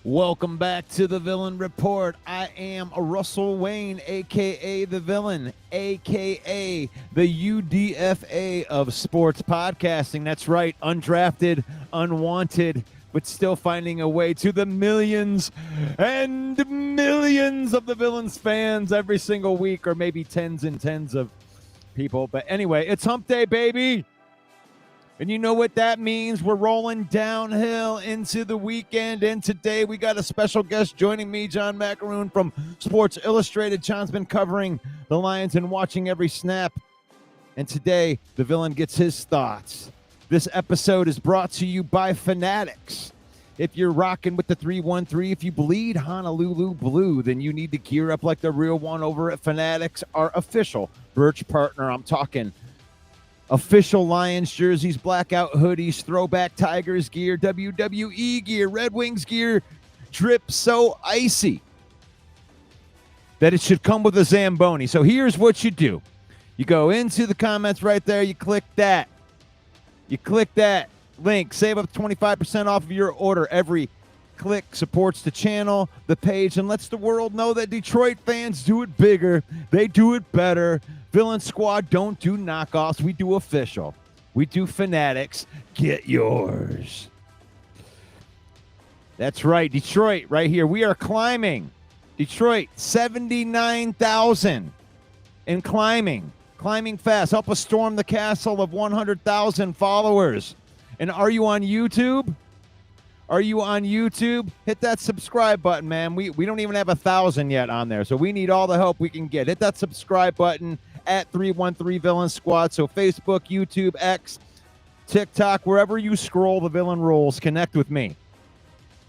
Welcome back to the Villain Report. I am Russell Wayne, a.k.a. The Villain, a.k.a. the UDFA of sports podcasting. That's right, undrafted, unwanted, but still finding a way to the millions and millions of the Villains fans every single week, or maybe tens and tens of people. But anyway, it's hump day, baby. And you know what that means? We're rolling downhill into the weekend. And today we got a special guest joining me, John Maakaron from Sports Illustrated. John's been covering the Lions and watching every snap. And today the Villain gets his thoughts. This episode is brought to you by Fanatics. If you're rocking with the 313, if you bleed Honolulu blue, then you need to gear up like the real one over at Fanatics, our official merch partner. I'm talking official Lions jerseys, blackout hoodies, throwback Tigers gear, WWE gear, Red Wings gear, drip so icy that it should come with a Zamboni. So here's what you do. You go into the comments right there. You click that. You click that link. Save up 25% off of your order. Every click supports the channel, the page, and lets the world know that Detroit fans do it bigger. They do it better. Villain Squad don't do knockoffs. We do official. We do Fanatics. Get yours. That's right. Detroit right here. We are climbing. Detroit, 79,000 and climbing. Climbing fast. Help us storm the castle of 100,000 followers. And are you on YouTube? Are you on YouTube? Hit that subscribe button, man. We don't even have 1,000 yet on there, so we need all the help we can get. Hit that subscribe button at 313 Villain Squad. So Facebook, YouTube, X, TikTok, wherever you scroll, the Villain rolls. Connect with me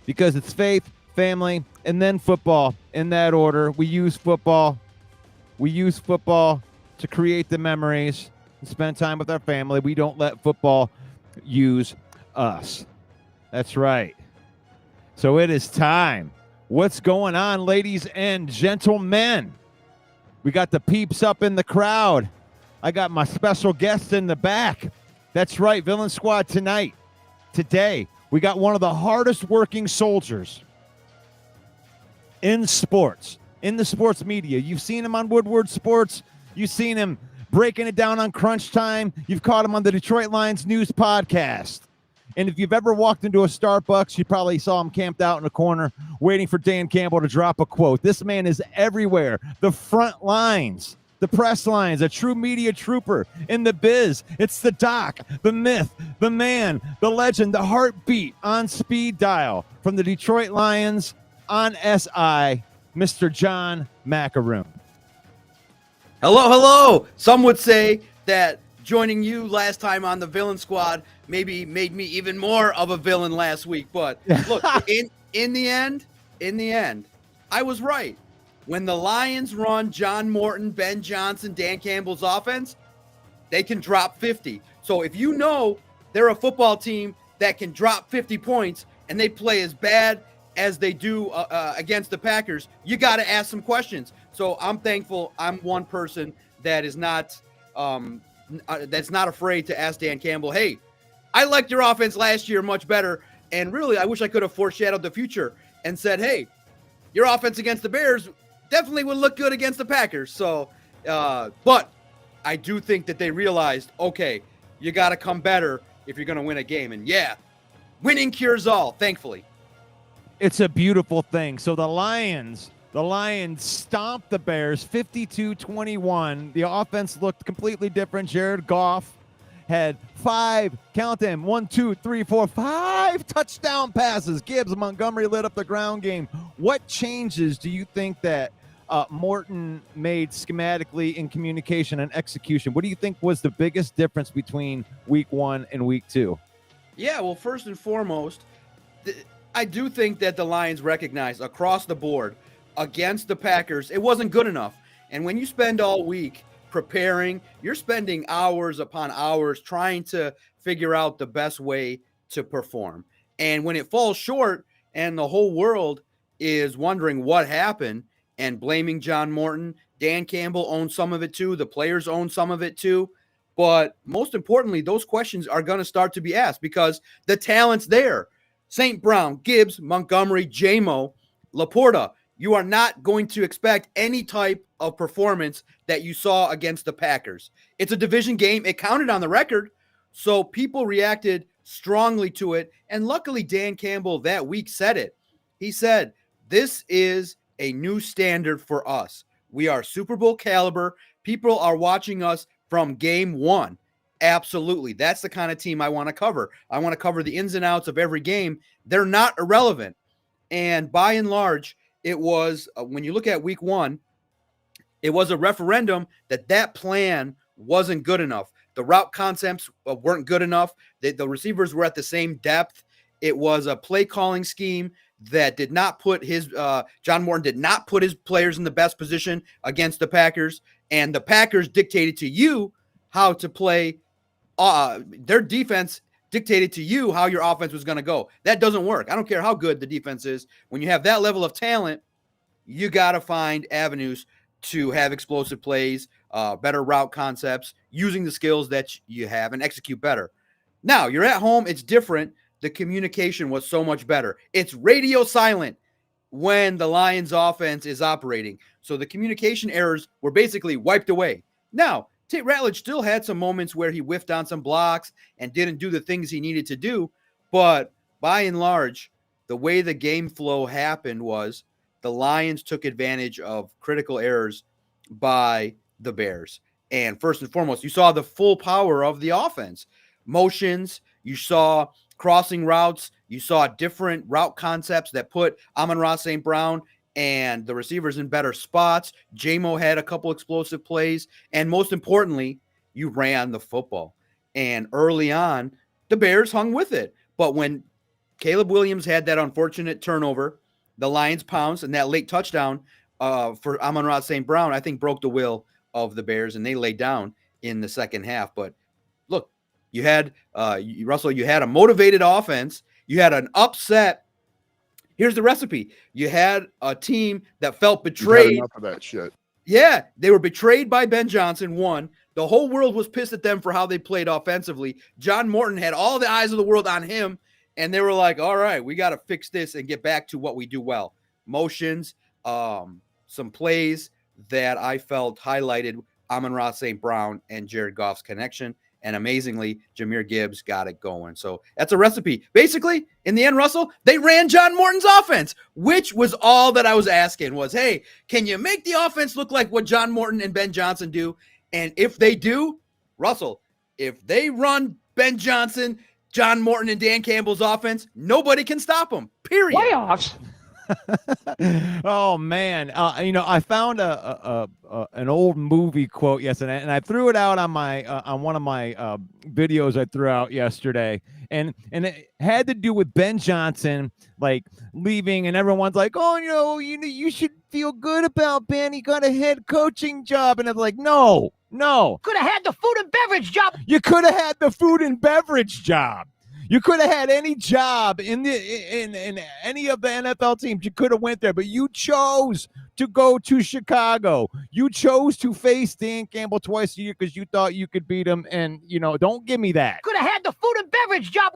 because it's faith, family, and then football in that order. We use football. We use football to create the memories and spend time with our family. We don't let football use us. That's right. So it is time. What's going on, ladies and gentlemen? We got the peeps up in the crowd. I got my special guest in the back. That's right, Villain Squad tonight. Today, we got one of the hardest working soldiers in sports, in the sports media. You've seen him on Woodward Sports. You've seen him breaking it down on Crunch Time. You've caught him on the Detroit Lions News Podcast. And if you've ever walked into a Starbucks, you probably saw him camped out in a corner waiting for Dan Campbell to drop a quote. This man is everywhere. The front lines, the press lines, a true media trooper in the biz. It's the doc, the myth, the man, the legend, the heartbeat on speed dial from the Detroit Lions on SI, Mr. John Maakaron. Hello, hello. Some would say that joining you last time on the Villain Squad maybe made me even more of a villain last week. But look, in the end, I was right. When the Lions run John Morton, Ben Johnson, Dan Campbell's offense, they can drop 50. So if you know they're a football team that can drop 50 points and they play as bad as they do against the Packers, you got to ask some questions. So I'm thankful I'm one person that is not that's not afraid to ask Dan Campbell, hey, I liked your offense last year much better. And really, I wish I could have foreshadowed the future and said, hey, your offense against the Bears definitely would look good against the Packers. So, but I do think that they realized, okay, you got to come better if you're going to win a game. And yeah, winning cures all, thankfully. It's a beautiful thing. So the Lions stomped the Bears 52-21. The offense looked completely different. Jared Goff had 5 touchdown passes. Gibbs, Montgomery lit up the ground game. What changes do you think that Morton made schematically in communication and execution? What do you think was the biggest difference between week 1 and week 2? Yeah, well, first and foremost, I do think that the Lions recognized across the board against the Packers, it wasn't good enough. And when you spend all week preparing, you're spending hours upon hours trying to figure out the best way to perform. And when it falls short and the whole world is wondering what happened and blaming John Morton, Dan Campbell owns some of it too. The players own some of it too. But most importantly, those questions are going to start to be asked because the talent's there. St. Brown, Gibbs, Montgomery, JMO, Laporta. You are not going to expect any type of performance that you saw against the Packers. It's a division game. It counted on the record. So people reacted strongly to it. And luckily, Dan Campbell that week said it. He said, this is a new standard for us. We are Super Bowl caliber. People are watching us from game one. Absolutely. That's the kind of team I want to cover. I want to cover the ins and outs of every game. They're not irrelevant. And by and large, it was, when you look at week one, it was a referendum that plan wasn't good enough. The route concepts weren't good enough. The receivers were at the same depth. It was a play calling scheme that did not put John Morton did not put his players in the best position against the Packers. And the Packers dictated to you how to play. Their defense dictated to you how your offense was going to go. That doesn't work. I don't care how good the defense is. When you have that level of talent, you got to find avenues to have explosive plays, better route concepts, using the skills that you have and execute better. Now, you're at home. It's different. The communication was so much better. It's radio silent when the Lions offense is operating. So the communication errors were basically wiped away. Now, Tate Ratledge still had some moments where he whiffed on some blocks and didn't do the things he needed to do. But by and large, the way the game flow happened was the Lions took advantage of critical errors by the Bears. And first and foremost, you saw the full power of the offense. Motions, you saw crossing routes, you saw different route concepts that put Amon-Ra St. Brown and the receivers in better spots. JMO had a couple explosive plays. And most importantly, you ran the football. And early on, the Bears hung with it. But when Caleb Williams had that unfortunate turnover, the Lions pounced, and that late touchdown for Amon-Ra St. Brown, I think, broke the will of the Bears, and they laid down in the second half. But look, you had, Russell, you had a motivated offense. You had an upset. Here's the recipe. You had a team that felt betrayed. Enough of that shit. Yeah, they were betrayed by Ben Johnson, one. The whole world was pissed at them for how they played offensively. John Morton had all the eyes of the world on him, and they were like, all right, we got to fix this and get back to what we do well. Motions, some plays that I felt highlighted Amon-Ra St. Brown and Jared Goff's connection. And amazingly, Jahmyr Gibbs got it going. So that's a recipe. Basically, in the end, Russell, they ran John Morton's offense, which was all that I was asking was, hey, can you make the offense look like what John Morton and Ben Johnson do? And if they do, Russell, if they run Ben Johnson, John Morton, and Dan Campbell's offense, nobody can stop them, period. Playoffs. Oh man, I found an old movie quote yesterday, and I threw it out on my on one of my videos I threw out yesterday, and it had to do with Ben Johnson like leaving, and everyone's like, oh, you should feel good about Ben. He got a head coaching job, and I'm like, no. Could have had the food and beverage job. You could have had the food and beverage job. You could have had any job in any of the NFL teams. You could have went there, but you chose to go to Chicago. You chose to face Dan Campbell twice a year because you thought you could beat him. And, don't give me that. Could have had the food and beverage job.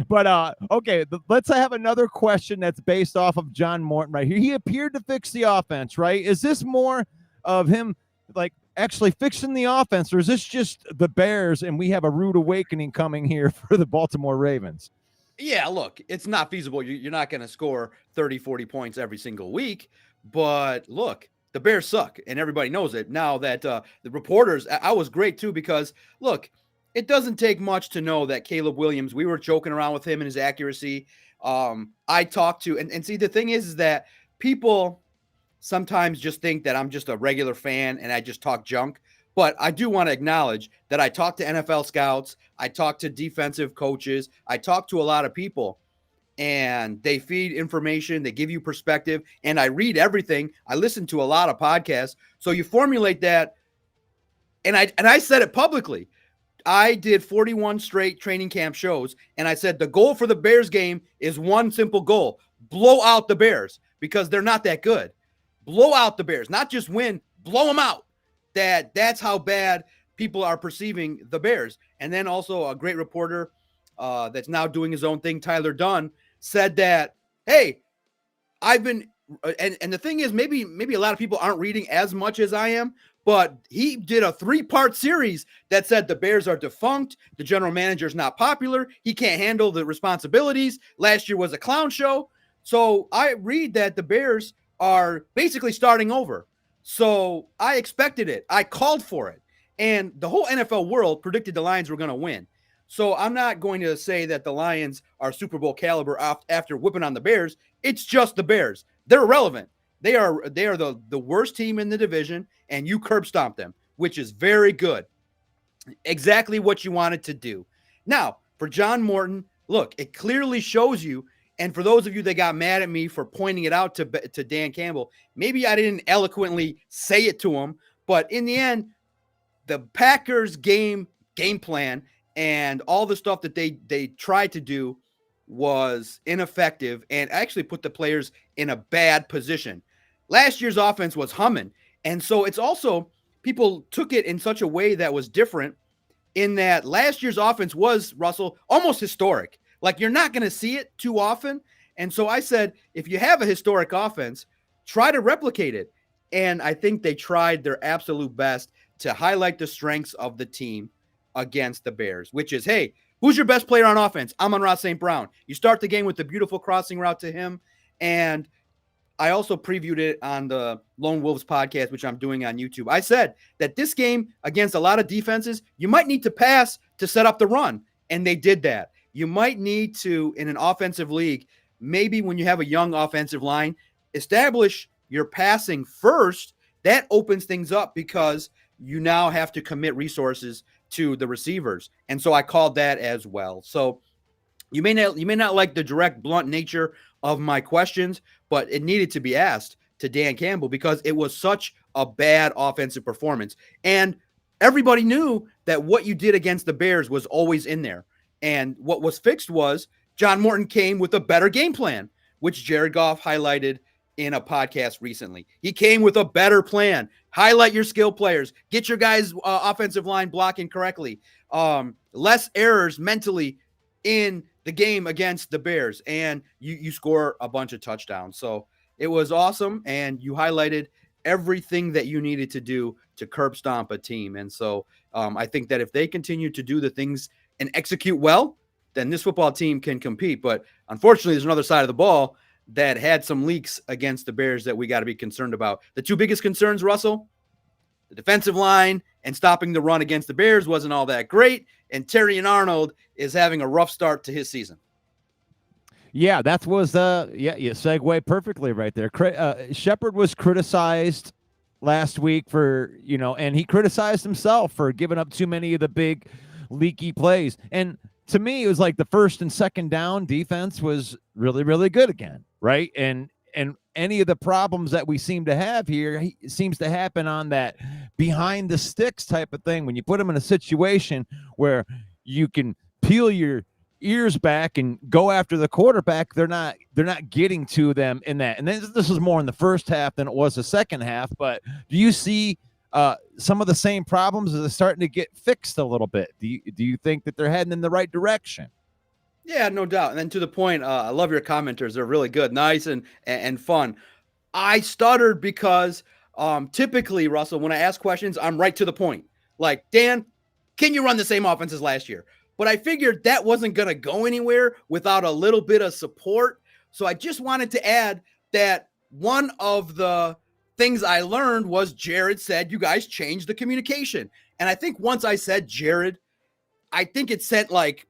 But, okay, let's have another question that's based off of John Morton right here. He appeared to fix the offense, right? Is this more of him, like, actually fixing the offense, or is this just the Bears and we have a rude awakening coming here for the Baltimore Ravens? Yeah, look, it's not feasible. You're not going to score 30, 40 points every single week. But look, the Bears suck, and everybody knows it. Now that the reporters, I was great too, because look, it doesn't take much to know that Caleb Williams, we were joking around with him and his accuracy. I talked to, and see, the thing is that people sometimes just think that I'm just a regular fan and I just talk junk. But I do want to acknowledge that I talk to NFL scouts, I talk to defensive coaches, I talk to a lot of people, and they feed information, they give you perspective, and I read everything. I listen to a lot of podcasts. So you formulate that, and I said it publicly. I did 41 straight training camp shows, and I said the goal for the Bears game is one simple goal: blow out the Bears, because they're not that good. Blow out the Bears, not just win, blow them out. That's how bad people are perceiving the Bears. And then also a great reporter, that's now doing his own thing, Tyler Dunn, said that, hey, I've been, and the thing is, maybe a lot of people aren't reading as much as I am, but he did a 3-part series that said the Bears are defunct, the general manager is not popular, he can't handle the responsibilities, last year was a clown show. So I read that the Bears are basically starting over. So I expected it. I called for it. And the whole NFL world predicted the Lions were going to win. So I'm not going to say that the Lions are Super Bowl caliber after whipping on the Bears. It's just the Bears. They're irrelevant. They are the worst team in the division, and you curb stomp them, which is very good. Exactly what you wanted to do. Now, for John Morton, look, it clearly shows you, and for those of you that got mad at me for pointing it out to Dan Campbell, maybe I didn't eloquently say it to him, but in the end, the Packers game plan and all the stuff that they tried to do was ineffective and actually put the players in a bad position. Last year's offense was humming. And so it's also, people took it in such a way that was different in that last year's offense was, Russell, almost historic. Like, you're not going to see it too often. And so I said, if you have a historic offense, try to replicate it. And I think they tried their absolute best to highlight the strengths of the team against the Bears, which is, hey, who's your best player on offense? Amon-Ra St. Brown. You start the game with the beautiful crossing route to him. And I also previewed it on the Lone Wolves podcast, which I'm doing on YouTube. I said that this game against a lot of defenses, you might need to pass to set up the run. And they did that. You might need to, in an offensive league, maybe when you have a young offensive line, establish your passing first. That opens things up because you now have to commit resources to the receivers. And so I called that as well. So you may not like the direct, blunt nature of my questions, but it needed to be asked to Dan Campbell because it was such a bad offensive performance. And everybody knew that what you did against the Bears was always in there. And what was fixed was John Morton came with a better game plan, which Jared Goff highlighted in a podcast recently. He came with a better plan. Highlight your skill players. Get your guys' offensive line blocking correctly. Less errors mentally in the game against the Bears. And you score a bunch of touchdowns. So it was awesome. And you highlighted everything that you needed to do to curb stomp a team. And so I think that if they continue to do the things and execute well, then this football team can compete. But unfortunately, there's another side of the ball that had some leaks against the Bears that we got to be concerned about. The two biggest concerns, Russell, the defensive line and stopping the run against the Bears wasn't all that great. And Terrion Arnold is having a rough start to his season. Yeah, that was you segue perfectly right there. Shepard was criticized last week for, and he criticized himself for giving up too many of the big leaky plays. And to me, it was like the first and second down defense was really, really good again, right? And any of the problems that we seem to have here seems to happen on that behind the sticks type of thing. When you put them in a situation where you can peel your ears back and go after the quarterback, they're not getting to them in that. And then this is more in the first half than it was the second half. But do you see some of the same problems are starting to get fixed a little bit? Do you think that they're heading in the right direction? Yeah, no doubt. And then to the point, I love your commenters. They're really good, nice and fun. I stuttered because typically, Russell, when I ask questions, I'm right to the point. Like, Dan, can you run the same offense as last year? But I figured that wasn't going to go anywhere without a little bit of support. So I just wanted to add that one of the things I learned was Jared said, you guys changed the communication. And I think once I said Jared, I think it sent like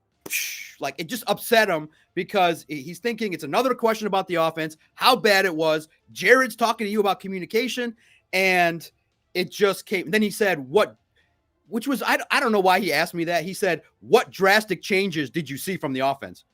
it just upset him because he's thinking it's another question about the offense, how bad it was. Jared's talking to you about communication, and it just came. Then he said, which was, I don't know why he asked me that. He said, what drastic changes did you see from the offense?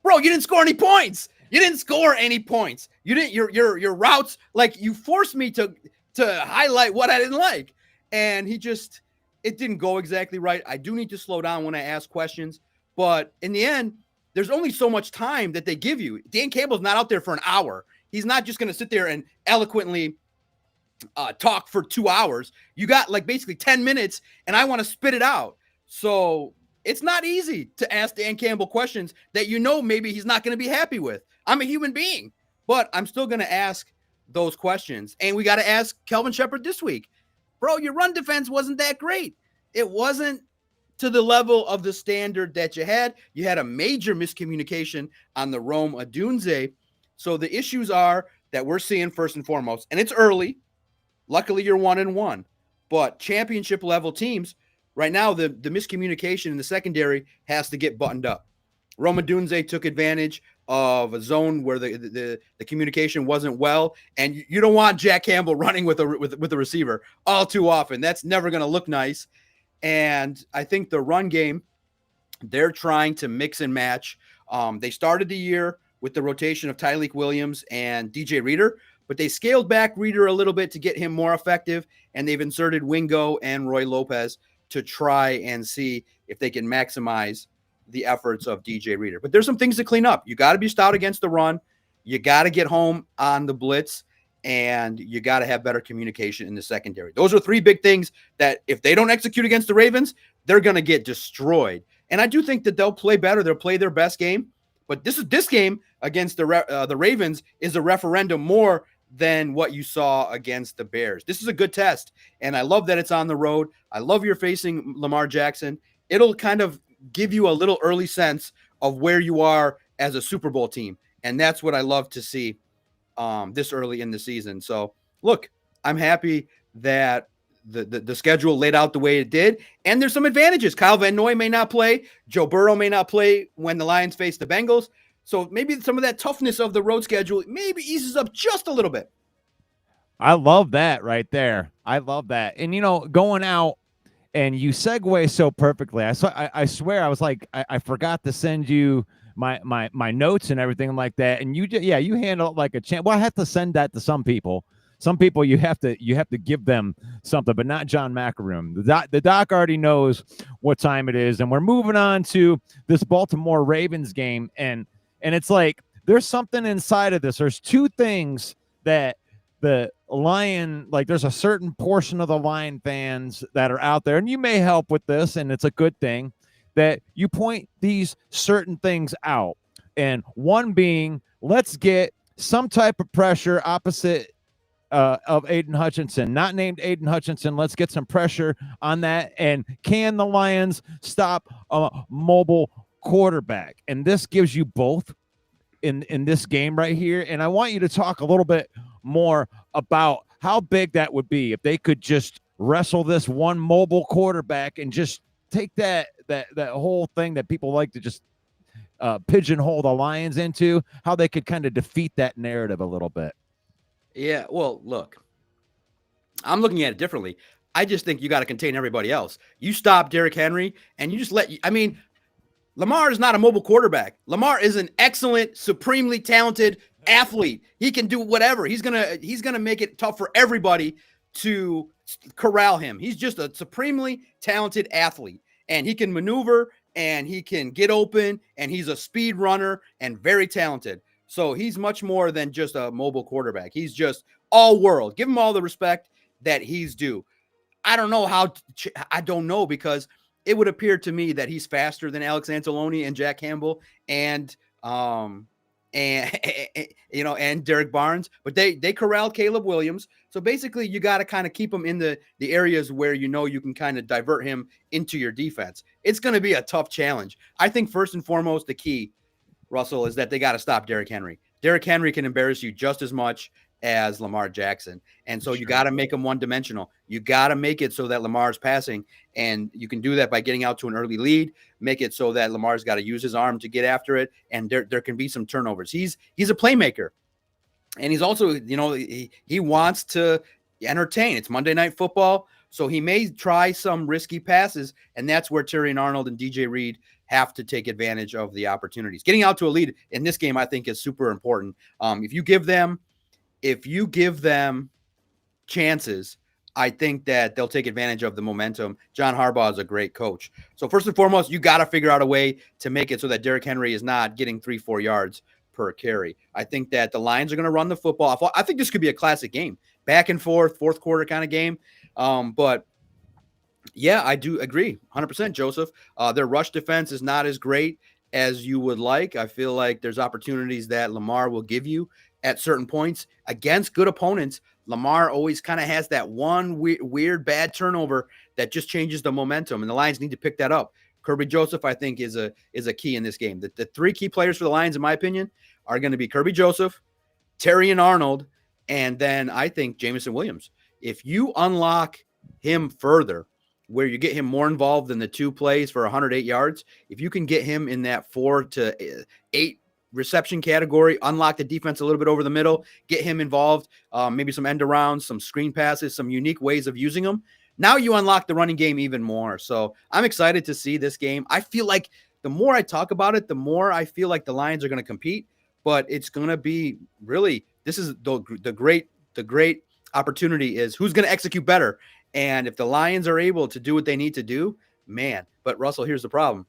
Bro, you didn't score any points. You didn't score any points. You didn't, your routes, like you forced me to highlight what I didn't like. And it didn't go exactly right. I do need to slow down when I ask questions, but in the end, there's only so much time that they give you. Dan Campbell's not out there for an hour. He's not just going to sit there and eloquently talk for 2 hours. You got like basically 10 minutes and I want to spit it out. So it's not easy to ask Dan Campbell questions that maybe he's not going to be happy with. I'm a human being, but I'm still going to ask those questions. And we got to ask Kelvin Shepherd this week. Bro, your run defense wasn't that great. It wasn't to the level of the standard that you had. You had a major miscommunication on the Rome Odunze. So the issues are that we're seeing first and foremost, and it's early. Luckily, you're 1-1, but championship level teams right now, the miscommunication in the secondary has to get buttoned up. Rome Odunze took advantage of a zone where the communication wasn't well, and you don't want Jack Campbell running with a receiver all too often. That's never going to look nice. And I think the run game, they're trying to mix and match. They started the year with the rotation of Tyleik Williams and DJ Reader, but they scaled back Reader a little bit to get him more effective, and they've inserted Wingo and Roy Lopez to try and see if they can maximize the efforts of DJ Reader. But there's some things to clean up. You got to be stout against the run. You got to get home on the blitz, and you got to have better communication in the secondary. Those are three big things that if they don't execute against the Ravens, they're going to get destroyed. And I do think that they'll play better. They'll play their best game. But this game against the Ravens is a referendum more than what you saw against the Bears. This is a good test, and I love that it's on the road. I love you're facing Lamar Jackson. It'll kind of give you a little early sense of where you are as a Super Bowl team, and that's what I love to see this early in the season. So, look, I'm happy that the schedule laid out the way it did, and there's some advantages. Kyle Van Noy may not play. Joe Burrow may not play when the Lions face the Bengals. So maybe some of that toughness of the road schedule maybe eases up just a little bit. I love that right there. I love that. And, going out, and you segue so perfectly. I swear I was like, I forgot to send you my notes and everything like that. And you handle it like a champ. Well, I have to send that to some people. Some people you have to give them something, but not John Maakaron. The doc already knows what time it is, and we're moving on to this Baltimore Ravens game. And it's like there's something inside of this. There's two things that the Lion, like there's a certain portion of the Lion fans that are out there, and you may help with this, and it's a good thing that you point these certain things out. And one being, let's get some type of pressure opposite of Aiden Hutchinson, not named Aiden Hutchinson. Let's get some pressure on that. And can the Lions stop a mobile quarterback? And this gives you both in this game right here. And I want you to talk a little bit more about how big that would be if they could just wrestle this one mobile quarterback and just take that whole thing that people like to just pigeonhole the Lions into, how they could kind of defeat that narrative a little bit. Yeah, well, look, I'm looking at it differently. I just think you got to contain everybody else. You stop Derrick Henry, and you just Lamar is not a mobile quarterback. Lamar is an excellent, supremely talented athlete. He can do whatever. He's gonna make it tough for everybody to corral him. He's just a supremely talented athlete, and he can maneuver, and he can get open, and he's a speed runner and very talented. So he's much more than just a mobile quarterback. He's just all world. Give him all the respect that he's due. I don't know because it would appear to me that he's faster than Alex Anzalone and Jack Campbell and Derek Barnes, but they corralled Caleb Williams. So basically you got to kind of keep him in the areas where you can kind of divert him into your defense. It's going to be a tough challenge. I think first and foremost, the key, Russell, is that they got to stop Derrick Henry. Derrick Henry can embarrass you just as much as Lamar Jackson. And so you got to make him one-dimensional. You got to make it so that Lamar's passing, and you can do that by getting out to an early lead, make it so that Lamar's got to use his arm to get after it, and there can be some turnovers. He's a playmaker, and he's also, he wants to entertain. It's Monday Night Football, so he may try some risky passes, and that's where Terrion Arnold and DJ Reed have to take advantage of the opportunities. Getting out to a lead in this game, I think, is super important. If you give them chances, I think that they'll take advantage of the momentum. John Harbaugh is a great coach. So first and foremost, you got to figure out a way to make it so that Derrick Henry is not getting 3-4 yards per carry. I think that the Lions are going to run the football. I think this could be a classic game, back and forth, fourth quarter kind of game. But Yeah, I do agree 100%, Joseph. Their rush defense is not as great as you would like. I feel like there's opportunities that Lamar will give you at certain points against good opponents. Lamar always kind of has that one weird bad turnover that just changes the momentum, and the Lions need to pick that up. Kirby Joseph, I think, is a key in this game. The three key players for the Lions, in my opinion, are going to be Kirby Joseph, Terry and Arnold, and then I think Jamison Williams. If you unlock him further, where you get him more involved in the two plays for 108 yards, if you can get him in that 4 to 8 reception category, unlock the defense a little bit over the middle, get him involved, maybe some end arounds, some screen passes, some unique ways of using them. Now you unlock the running game even more. So I'm excited to see this game. I feel like the more I talk about it, the more I feel like the Lions are going to compete, but it's going to be really, this is the great opportunity is who's going to execute better. And if the Lions are able to do what they need to do, man. But Russell, here's the problem.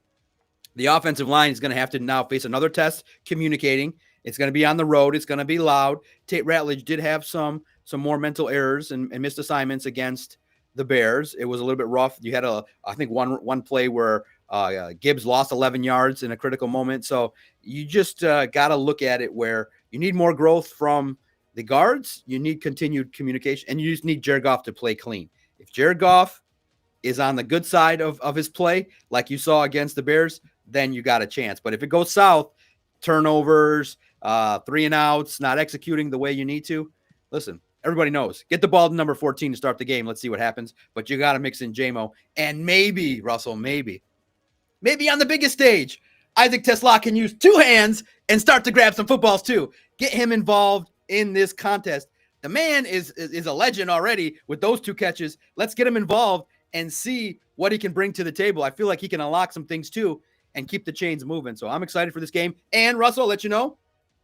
The offensive line is going to have to now face another test communicating. It's going to be on the road. It's going to be loud. Tate Ratledge did have some more mental errors and missed assignments against the Bears. It was a little bit rough. You had I think one play where Gibbs lost 11 yards in a critical moment. So you just got to look at it where you need more growth from the guards. You need continued communication, and you just need Jared Goff to play clean. If Jared Goff is on the good side of his play, like you saw against the Bears, then you got a chance. But if it goes south, turnovers, 3 and outs, not executing the way you need to, listen, everybody knows. Get the ball to number 14 to start the game. Let's see what happens. But you got to mix in J-Mo. And maybe, Russell, maybe on the biggest stage, Isaac Tesla can use 2 hands and start to grab some footballs too. Get him involved in this contest. The man is a legend already with those 2 catches. Let's get him involved and see what he can bring to the table. I feel like he can unlock some things too and keep the chains moving. So I'm excited for this game. And Russell, I'll let you know,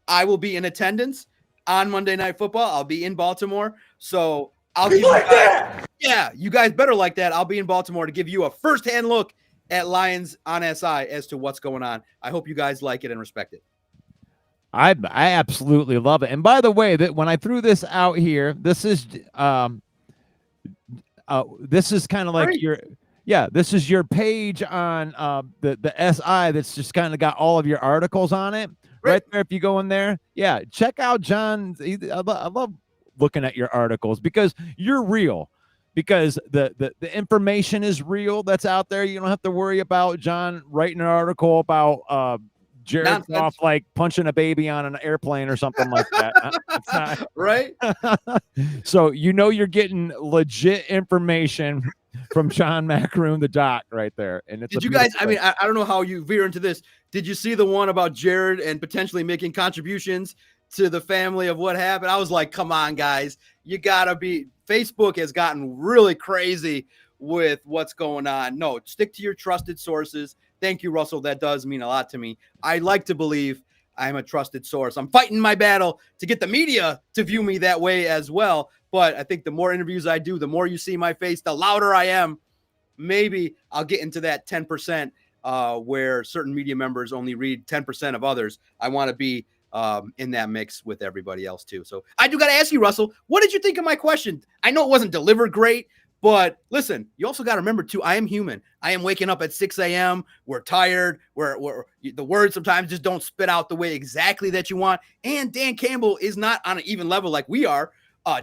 I will be in attendance on Monday Night Football. I'll be in Baltimore. So I'll give like that. Yeah, you guys better like that. I'll be in Baltimore to give you a firsthand look at Lions on SI as to what's going on. I hope you guys like it and respect it. I absolutely love it. And by the way, that when I threw this out here, this is kind of like this is your page on the SI that's just kind of got all of your articles on it right there. If you go in there, check out John. I love looking at your articles because you're real. Because the information is real that's out there. You don't have to worry about John writing an article about Jared Goff like punching a baby on an airplane or something like that. It's not right. So you're getting legit information from John Maakaron, the doc, right there. And it's did you guys? I mean, I don't know how you veer into this. Did you see the one about Jared and potentially making contributions to the family of what happened? I was like, come on, guys, you gotta be. Facebook has gotten really crazy with what's going on. No, stick to your trusted sources. Thank you, Russell. That does mean a lot to me. I like to believe I'm a trusted source. I'm fighting my battle to get the media to view me that way as well. But I think the more interviews I do, the more you see my face, the louder I am. Maybe I'll get into that 10% where certain media members only read 10% of others. I want to be in that mix with everybody else too. So I do got to ask you, Russell, what did you think of my question? I know it wasn't delivered great, but listen, you also got to remember too, I am human. I am waking up at 6 a.m. We're tired. We're the words sometimes just don't spit out the way exactly that you want. And Dan Campbell is not on an even level like we are.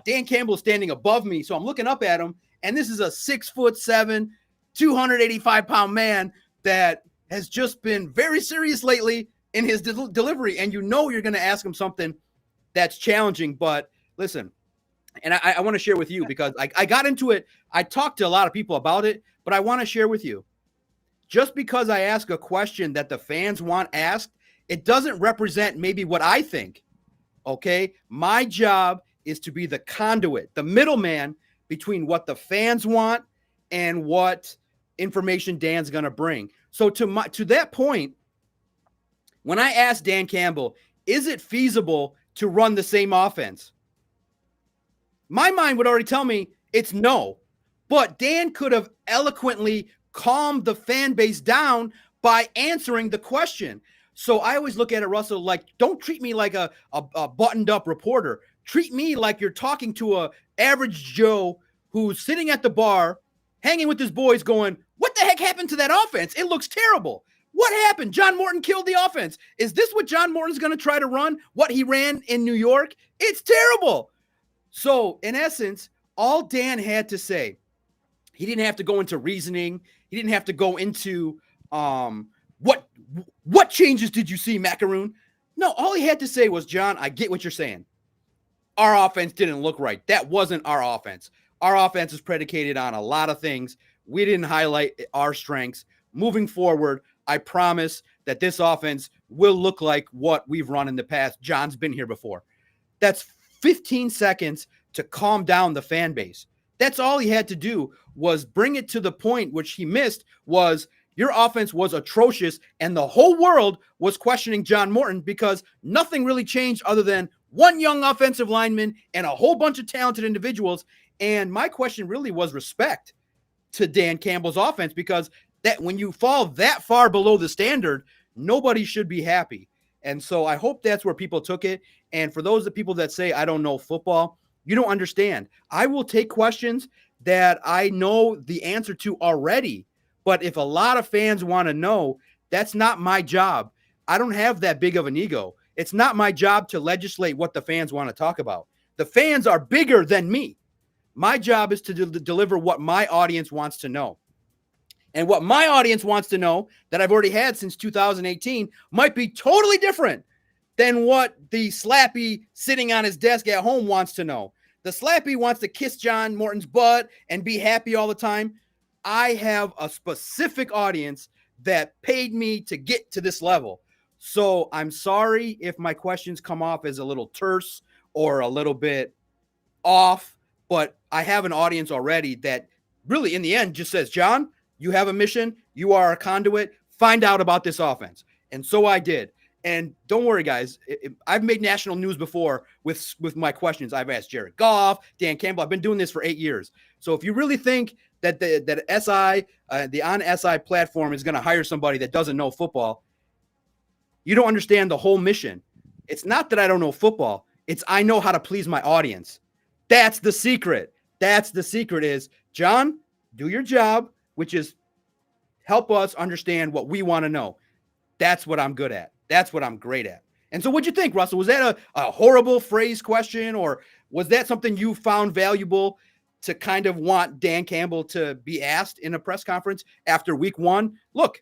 Dan Campbell is standing above me. So I'm looking up at him, and this is a 6'7", 285-pound man that has just been very serious lately in his delivery, and you're going to ask him something that's challenging. But listen, and I want to share with you because I got into it. I talked to a lot of people about it, but I want to share with you. Just because I ask a question that the fans want asked, it doesn't represent maybe what I think, okay? My job is to be the conduit, the middleman between what the fans want and what information Dan's going to bring. So to that point, when I asked Dan Campbell, is it feasible to run the same offense? My mind would already tell me it's no. But Dan could have eloquently calmed the fan base down by answering the question. So I always look at it, Russell, like, don't treat me like a buttoned up reporter. Treat me like you're talking to a average Joe who's sitting at the bar, hanging with his boys going, what the heck happened to that offense? It looks terrible. What happened? John Morton killed the offense. Is this what John Morton's going to try to run? What he ran in New York? It's terrible. So in essence, all Dan had to say, he didn't have to go into reasoning. He didn't have to go into what changes did you see, Maakaron? No, all he had to say was, John, I get what you're saying. Our offense didn't look right. That wasn't our offense. Our offense is predicated on a lot of things. We didn't highlight our strengths. Moving forward, I promise that this offense will look like what we've run in the past. John's been here before. That's 15 seconds to calm down the fan base. That's all he had to do, was bring it to the point which he missed, was your offense was atrocious and the whole world was questioning John Morton because nothing really changed other than one young offensive lineman and a whole bunch of talented individuals. And my question really was respect to Dan Campbell's offense, because that when you fall that far below the standard, nobody should be happy. And so I hope that's where people took it. And for those of the people that say, I don't know football, you don't understand. I will take questions that I know the answer to already. But if a lot of fans want to know, that's not my job. I don't have that big of an ego. It's not my job to legislate what the fans want to talk about. The fans are bigger than me. My job is to deliver what my audience wants to know. And what my audience wants to know, that I've already had since 2018, might be totally different than what the Slappy sitting on his desk at home wants to know. The Slappy wants to kiss John Morton's butt and be happy all the time. I have a specific audience that paid me to get to this level. So I'm sorry if my questions come off as a little terse or a little bit off, but I have an audience already that really in the end just says, John, you have a mission. You are a conduit. Find out about this offense. And so I did. And don't worry, guys. I've made national news before with my questions. I've asked Jared Goff, Dan Campbell. I've been doing this for 8 years. So if you really think that the On SI platform is going to hire somebody that doesn't know football, you don't understand the whole mission. It's not that I don't know football. It's I know how to please my audience. That's the secret. That's the secret is, John, do your job, which is help us understand what we want to know. That's what I'm good at. That's what I'm great at. And so what'd you think, Russell? Was that a horrible phrase question, or was that something you found valuable to kind of want Dan Campbell to be asked in a press conference after week one? Look,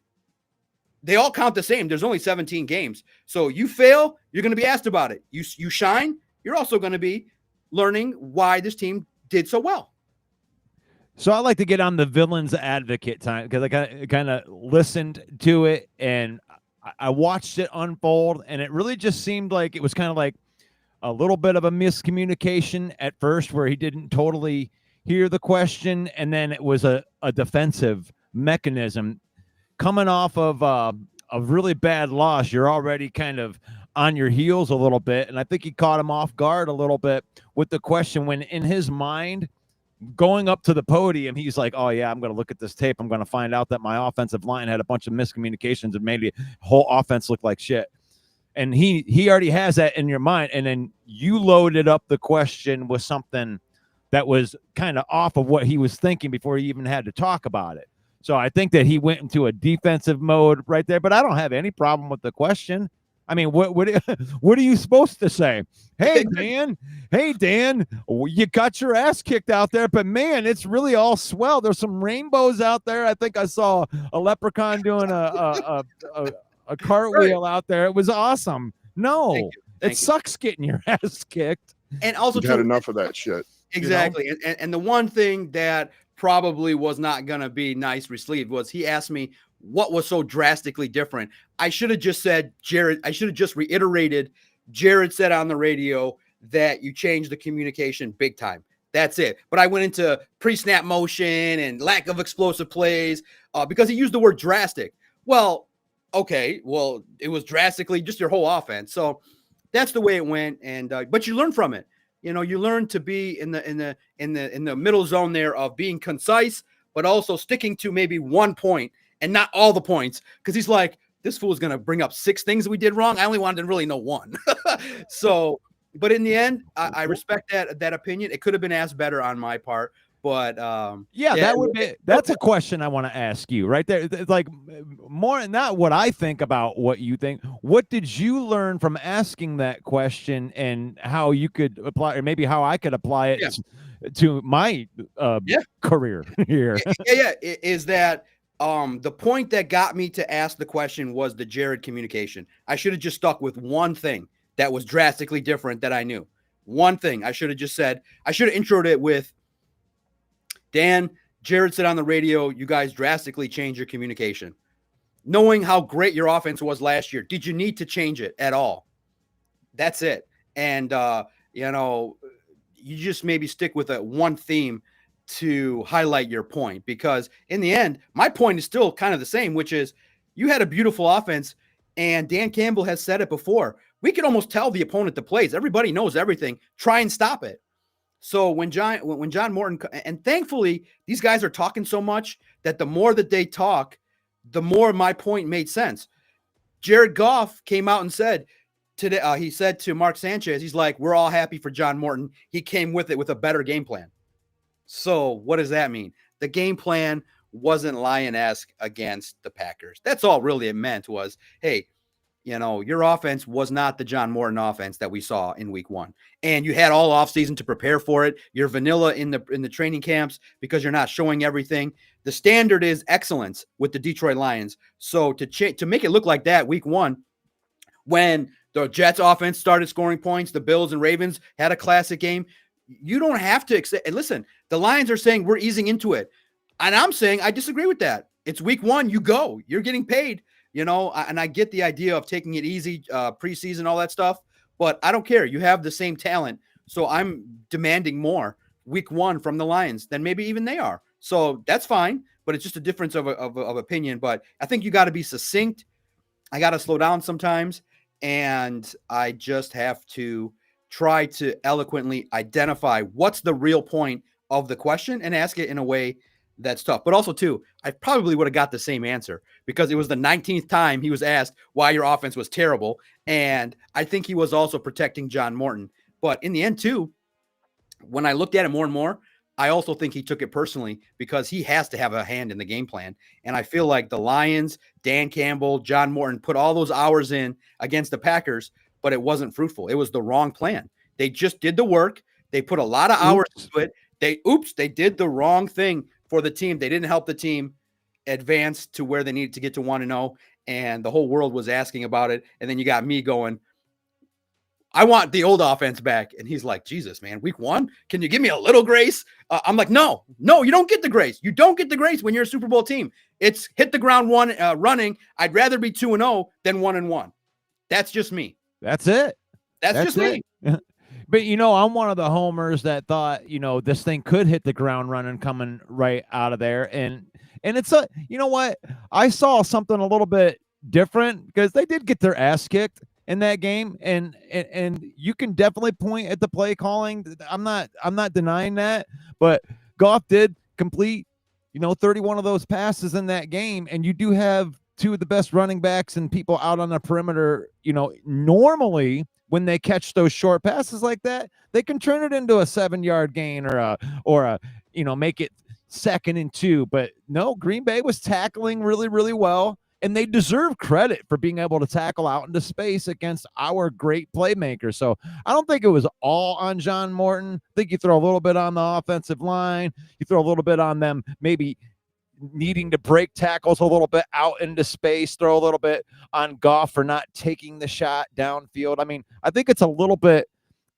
they all count the same. There's only 17 games. So you fail, you're going to be asked about it. You shine, you're also going to be learning why this team did so well. So I like to get on the villain's advocate time because I kind of listened to it and I watched it unfold, and it really just seemed like it was kind of like a little bit of a miscommunication at first where he didn't totally hear the question, and then it was a defensive mechanism coming off of a really bad loss. You're already kind of on your heels a little bit, and I think he caught him off guard a little bit with the question when in his mind going up to the podium, he's like, oh yeah, I'm going to look at this tape. I'm going to find out that my offensive line had a bunch of miscommunications and made the whole offense look like shit. And he already has that in your mind. And then you loaded up the question with something that was kind of off of what he was thinking before he even had to talk about it. So I think that he went into a defensive mode right there, but I don't have any problem with the question. I mean, what are you supposed to say? Hey, Dan, you got your ass kicked out there, but man, it's really all swell. There's some rainbows out there. I think I saw a leprechaun doing a cartwheel out there. It was awesome. No, it sucks getting your ass kicked. And also, you had enough of that shit. Exactly. You know? And the one thing that probably was not going to be nice received was he asked me what was so drastically different. I should have just said, Jared, I should have just reiterated Jared said on the radio that you changed the communication big time. That's it. But I went into pre-snap motion and lack of explosive plays because he used the word drastic. Well, okay. Well, it was drastically just your whole offense. So that's the way it went. And but you learn from it. You know, you learn to be in the middle zone there of being concise, but also sticking to maybe one point and not all the points. Because he's like, this fool is going to bring up 6 things that we did wrong. I only wanted to really know one. So, but in the end, I respect that opinion. It could have been asked better on my part, But Yeah, that would be. That's a question I want to ask you right there. It's like more not what I think about what you think. What did you learn from asking that question, and how you could apply, or maybe how I could apply it to my career here? Is that the point that got me to ask the question was the Jared communication. I should have just stuck with one thing that was drastically different that I knew. One thing I should have just said. I should have introed it with, Dan, Jared said on the radio, you guys drastically changed your communication. Knowing how great your offense was last year, did you need to change it at all? That's it. And, you just maybe stick with one theme to highlight your point, because in the end, my point is still kind of the same, which is you had a beautiful offense, and Dan Campbell has said it before. We can almost tell the opponent the plays. Everybody knows everything. Try and stop it. So when John Morton, and thankfully these guys are talking so much that the more that they talk, the more my point made sense. Jared Goff came out and said today, he said to Mark Sanchez, he's like, we're all happy for John Morton. He came with it with a better game plan. So what does that mean? The game plan wasn't Lion-esque against the Packers. That's all really it meant was, hey, your offense was not the John Morton offense that we saw in week 1. And you had all offseason to prepare for it. You're vanilla in the training camps because you're not showing everything. The standard is excellence with the Detroit Lions. So to make it look like that week 1, when the Jets offense started scoring points, the Bills and Ravens had a classic game, you don't have to accept. And listen, the Lions are saying we're easing into it. And I'm saying I disagree with that. It's week 1. You go. You're getting paid. And I get the idea of taking it easy, preseason, all that stuff, but I don't care. You have the same talent. So I'm demanding more week 1 from the Lions than maybe even they are. So that's fine, but it's just a difference of opinion. But I think you got to be succinct. I got to slow down sometimes. And I just have to try to eloquently identify what's the real point of the question and ask it in a way that's tough. But also, too, I probably would have got the same answer because it was the 19th time he was asked why your offense was terrible. And I think he was also protecting John Morton. But in the end, too, when I looked at it more and more, I also think he took it personally because he has to have a hand in the game plan. And I feel like the Lions, Dan Campbell, John Morton put all those hours in against the Packers, but it wasn't fruitful. It was the wrong plan. They just did the work. They put a lot of hours into it. They did the wrong thing for the team. They didn't help the team advance to where they needed to get to 1-0, and the whole world was asking about it. And then you got me going, I want the old offense back. And he's like, Jesus, man, week 1, can you give me a little grace? I'm like, no, you don't get the grace. You don't get the grace when you're a Super Bowl team. It's hit the ground running. I'd rather be 2-0 than 1-1. That's just me. That's it. That's just me. But, I'm one of the homers that thought, this thing could hit the ground running coming right out of there. And it's you know what? I saw something a little bit different because they did get their ass kicked in that game. And you can definitely point at the play calling. I'm not denying that, but Goff did complete, 31 of those passes in that game. And you do have 2 of the best running backs and people out on the perimeter. Normally when they catch those short passes like that, they can turn it into a 7-yard gain or a make it 2nd and 2. But no, Green Bay was tackling really, really well, and they deserve credit for being able to tackle out into space against our great playmakers. So I don't think it was all on John Morton. I think you throw a little bit on the offensive line. You throw a little bit on them maybe needing to break tackles a little bit out into space, throw a little bit on Goff for not taking the shot downfield. I mean, I think it's a little bit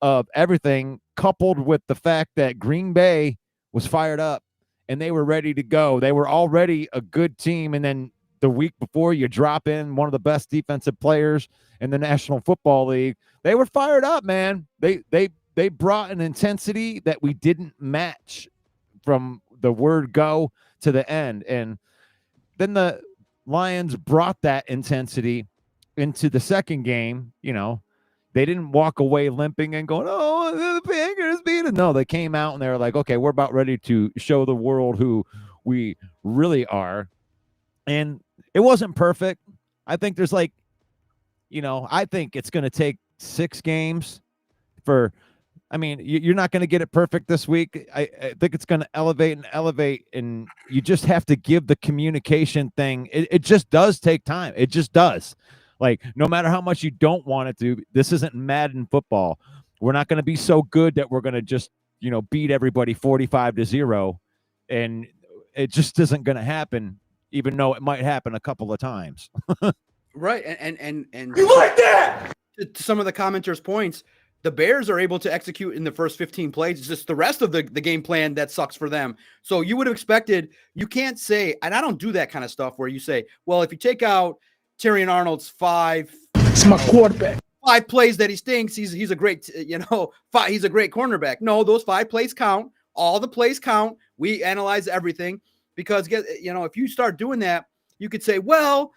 of everything coupled with the fact that Green Bay was fired up and they were ready to go. They were already a good team. And then the week before you drop in one of the best defensive players in the National Football League, they were fired up, man. They brought an intensity that we didn't match from the word go to the end. And then the Lions brought that intensity into the second game. They didn't walk away limping and going, oh, the Packers beat it. No, they came out and they were like, okay, we're about ready to show the world who we really are. And it wasn't perfect. I think there's I think it's going to take 6 games for I mean, you're not going to get it perfect this week. I think it's going to elevate, and you just have to give the communication thing. It just does take time. It just does. Like, no matter how much you don't want it to, this isn't Madden football. We're not going to be so good that we're going to just, beat everybody 45-0, and it just isn't going to happen, even though it might happen a couple of times. Right, and you like that? To some of the commenters' points, the Bears are able to execute in the first 15 plays. It's just the rest of the game plan that sucks for them. So you would have expected, you can't say, and I don't do that kind of stuff where you say, well, if you take out Terrion Arnold's it's my quarterback. 5 plays that he stinks, he's a great, he's a great cornerback. No, those 5 plays count. All the plays count. We analyze everything because, if you start doing that, you could say, well,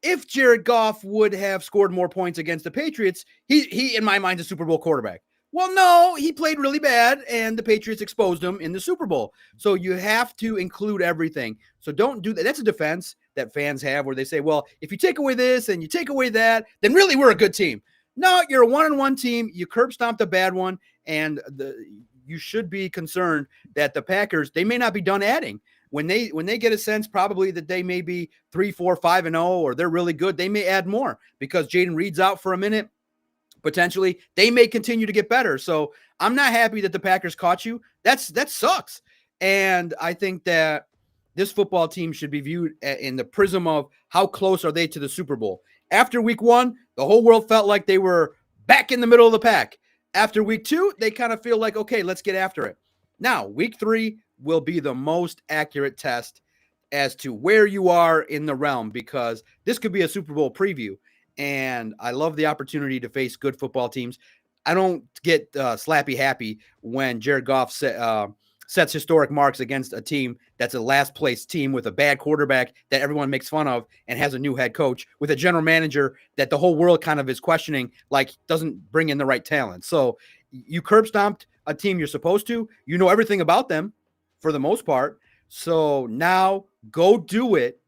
if Jared Goff would have scored more points against the Patriots, he in my mind, is a Super Bowl quarterback. Well, no, he played really bad, and the Patriots exposed him in the Super Bowl. So you have to include everything. So don't do that. That's a defense that fans have where they say, well, if you take away this and you take away that, then really we're a good team. No, you're a 1-1 team. You curb stomped a bad one, and you should be concerned that the Packers, they may not be done adding. When they get a sense probably that they may be 3, 4, 5-0, or they're really good, they may add more because Jaden Reed's out for a minute. Potentially, they may continue to get better. So I'm not happy that the Packers caught you. That sucks. And I think that this football team should be viewed in the prism of how close are they to the Super Bowl. After week 1, the whole world felt like they were back in the middle of the pack. After week 2, they kind of feel like, okay, let's get after it. Now, week 3 will be the most accurate test as to where you are in the realm, because this could be a Super Bowl preview. And I love the opportunity to face good football teams. I don't get slappy happy when Jared Goff sets historic marks against a team that's a last place team with a bad quarterback that everyone makes fun of and has a new head coach with a general manager that the whole world kind of is questioning, like doesn't bring in the right talent. So you curb stomped a team you're supposed to. You know everything about them for the most part. So now go do it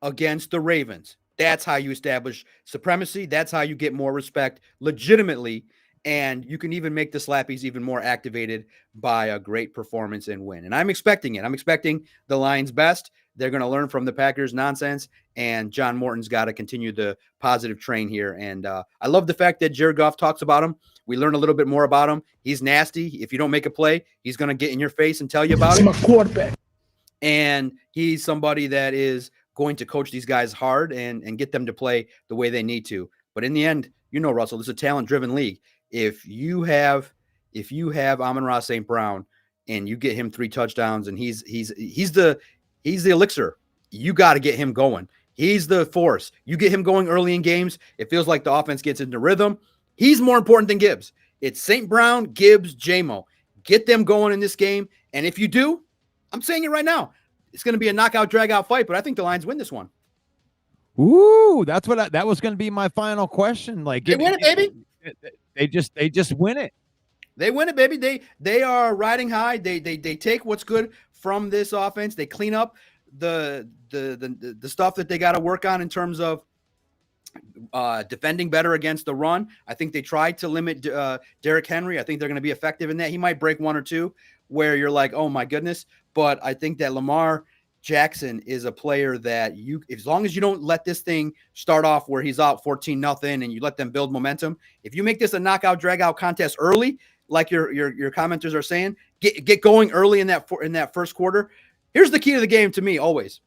against the Ravens. That's how you establish supremacy. That's how you get more respect legitimately. And you can even make the Slappies even more activated by a great performance and win. And I'm expecting it. I'm expecting the Lions' best. They're going to learn from the Packers' nonsense. And John Morton's got to continue the positive train here. And I love the fact that Jared Goff talks about him. We learn a little bit more about him. He's nasty. If you don't make a play, he's going to get in your face and tell you about it. He's my quarterback. And he's somebody that is going to coach these guys hard and get them to play the way they need to. But in the end, Russell, this is a talent-driven league. If you have Amon-Ra St. Brown and you get him 3 touchdowns and he's the elixir, you got to get him going. He's the force. You get him going early in games, it feels like the offense gets into rhythm. He's more important than Gibbs. It's St. Brown, Gibbs, J-Mo. Get them going in this game. And if you do, I'm saying it right now, it's going to be a knockout, drag-out fight, but I think the Lions win this one. Ooh, that was going to be my final question. Like, they win it, baby. They just win it. They win it, baby. They are riding high. They take what's good from this offense. They clean up the stuff that they got to work on in terms of defending better against the run. I think they tried to limit Derrick Henry. I think they're going to be effective in that. He might break 1 or 2 where you're like, oh my goodness. But I think that Lamar Jackson is a player that as long as you don't let this thing start off where he's out 14-0 and you let them build momentum, if you make this a knockout, drag out contest early, like your commenters are saying, get going early in that first quarter. Here's the key to the game to me always.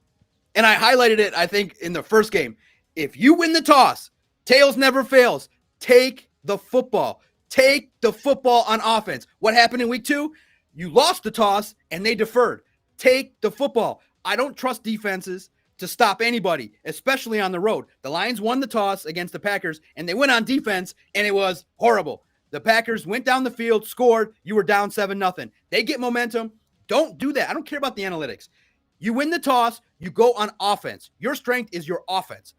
And I highlighted it, I think, in the first game. If you win the toss, tails never fails. Take the football. Take the football on offense. What happened in week 2? You lost the toss and they deferred. Take the football. I don't trust defenses to stop anybody, especially on the road. The Lions won the toss against the Packers and they went on defense and it was horrible. The Packers went down the field, scored. You were down 7-0. They get momentum. Don't do that. I don't care about the analytics. You win the toss, you go on offense. Your strength is your offense.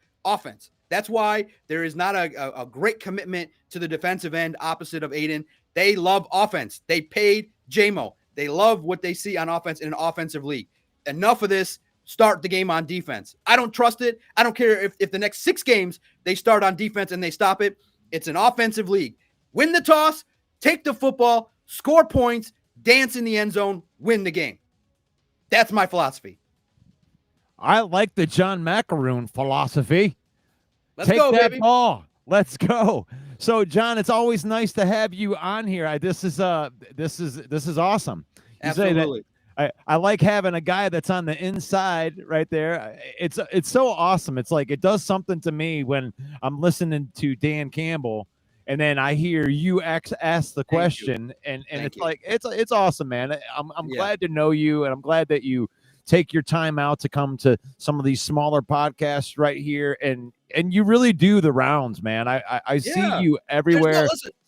That's why there is not a great commitment to the defensive end opposite of Aiden. They love offense. They paid J-Mo. They love what they see on offense in an offensive league. Enough of this. Start the game on defense. I don't trust it. I don't care if the next 6 games they start on defense and they stop it. It's an offensive league. Win the toss, take the football, score points, dance in the end zone, win the game. That's my philosophy. I like the John Maakaron philosophy. Let's Take go, that baby. ball. Let's go. So, John, it's always nice to have you on here. This is awesome. You say that Absolutely. I like having a guy that's on the inside right there. It's so awesome. It's like it does something to me when I'm listening to Dan Campbell and then I hear you ask the question and it's like it's awesome, man. I'm glad to know you, and I'm glad that you take your time out to come to some of these smaller podcasts right here, and you really do the rounds, man. I see you everywhere.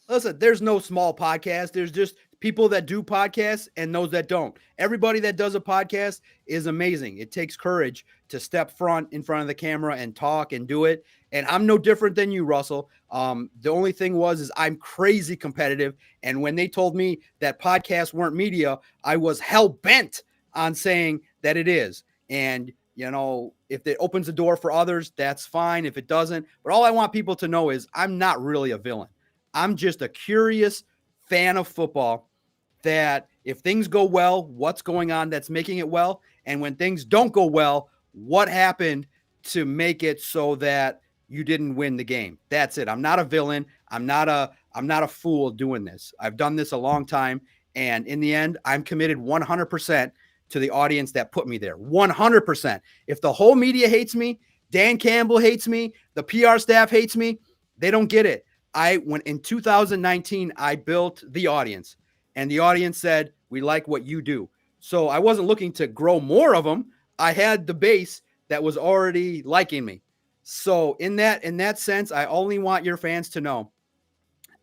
Listen, there's no small podcast. There's just people that do podcasts and those that don't. Everybody that does a podcast is amazing. It takes courage to step in front of the camera and talk and do it. And I'm no different than you, Russell. The only thing is I'm crazy competitive. And when they told me that podcasts weren't media, I was hell bent on saying that it is. And if it opens the door for others, that's fine. If it doesn't, but all I want people to know is I'm not really a villain. I'm just a curious fan of football that if things go well, what's going on that's making it well? And when things don't go well, what happened to make it so that you didn't win the game? That's it. I'm not a villain. I'm not a fool doing this. I've done this a long time. And in the end, I'm committed 100% to the audience that put me there. 100%. If the whole media hates me, Dan Campbell hates me, the PR staff hates me, they don't get it. When in 2019, I built the audience, and the audience said, we like what you do. So I wasn't looking to grow more of them. I had the base that was already liking me. So in that sense, I only want your fans to know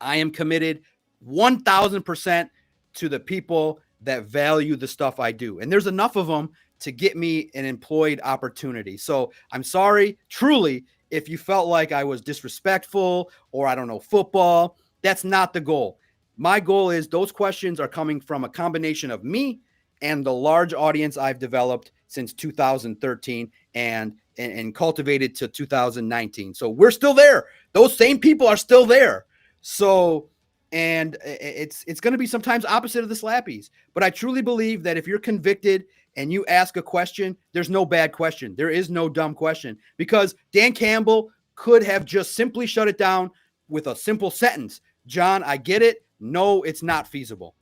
I am committed 1,000% to the people that value the stuff I do. And there's enough of them to get me an employed opportunity. So I'm sorry, truly, if you felt like I was disrespectful or I don't know football. That's not the goal. My goal is those questions are coming from a combination of me and the large audience I've developed since 2013 and cultivated to 2019. So we're still there. Those same people are still there. So, and it's going to be sometimes opposite of the slappies, but I truly believe that if you're convicted and you ask a question, there's no bad question. There is no dumb question, because Dan Campbell could have just simply shut it down with a simple sentence. John, I get it. No, it's not feasible.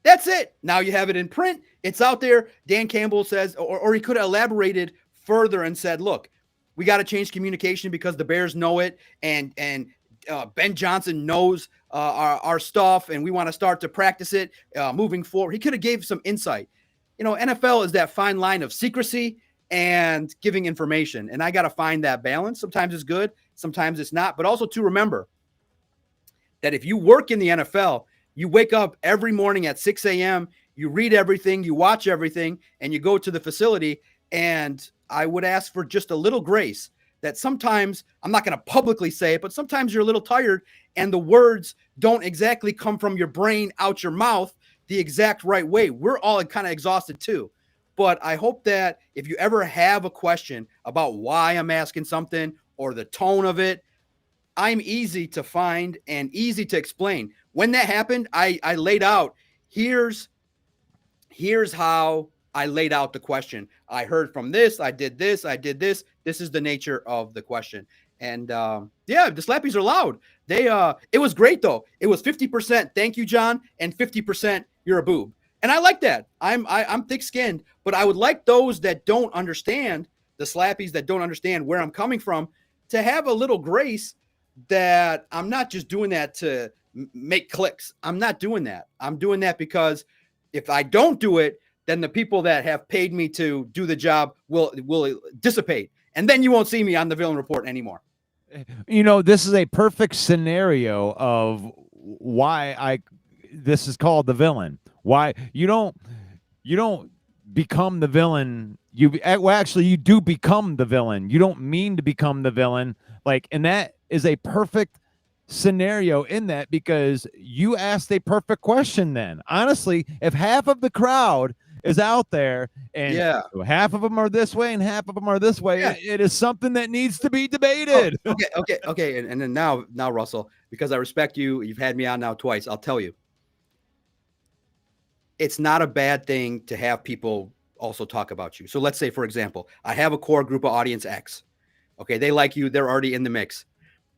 That's it. Now you have it in print. It's out there. Dan Campbell says, or he could have elaborated further and said, look, we got to change communication because the Bears know it. And Ben Johnson knows our stuff, and we want to start to practice it moving forward. He could have gave some insight. NFL is that fine line of secrecy and giving information. And I got to find that balance. Sometimes it's good. Sometimes it's not. But also to remember that if you work in the NFL, you wake up every morning at 6 a.m., you read everything, you watch everything, and you go to the facility. And I would ask for just a little grace that sometimes, I'm not going to publicly say it, but sometimes you're a little tired and the words don't exactly come from your brain out your mouth the exact right way. We're all kind of exhausted too. But I hope that if you ever have a question about why I'm asking something or the tone of it, I'm easy to find and easy to explain. When that happened, I laid out, here's how I laid out the question. I heard from this, I did this, This is the nature of the question. And the slappies are loud. It was great though. It was 50% thank you, John, and 50% you're a boob. And I like that. I'm thick-skinned, but I would like those that don't understand, the slappies that don't understand where I'm coming from, to have a little grace that I'm not just doing that to make clicks. I'm not doing that. I'm doing that because if I don't do it, then the people that have paid me to do the job will dissipate. And then you won't see me on the Villain Report anymore. This is a perfect scenario of why this is called the villain. Why you don't become the villain. You do become the villain. You don't mean to become the villain. And that is a perfect scenario in that, because you asked a perfect question. Then honestly, if half of the crowd is out there and half of them are this way and half of them are this way, it is something that needs to be debated. Okay. And then now Russell, because I respect you, you've had me on now twice, I'll tell you, it's not a bad thing to have people also talk about you. So let's say, for example, I have a core group of audience X. Okay, they like you. They're already in the mix.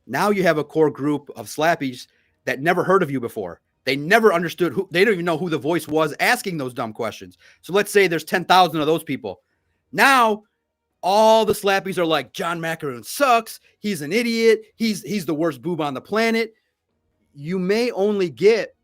Now you have a core group of slappies that never heard of you before. They never understood who, they don't even know who the voice was asking those dumb questions. So let's say there's 10,000 of those people. Now all the slappies are like, John Maakaron sucks. He's an idiot. He's the worst boob on the planet. You may only get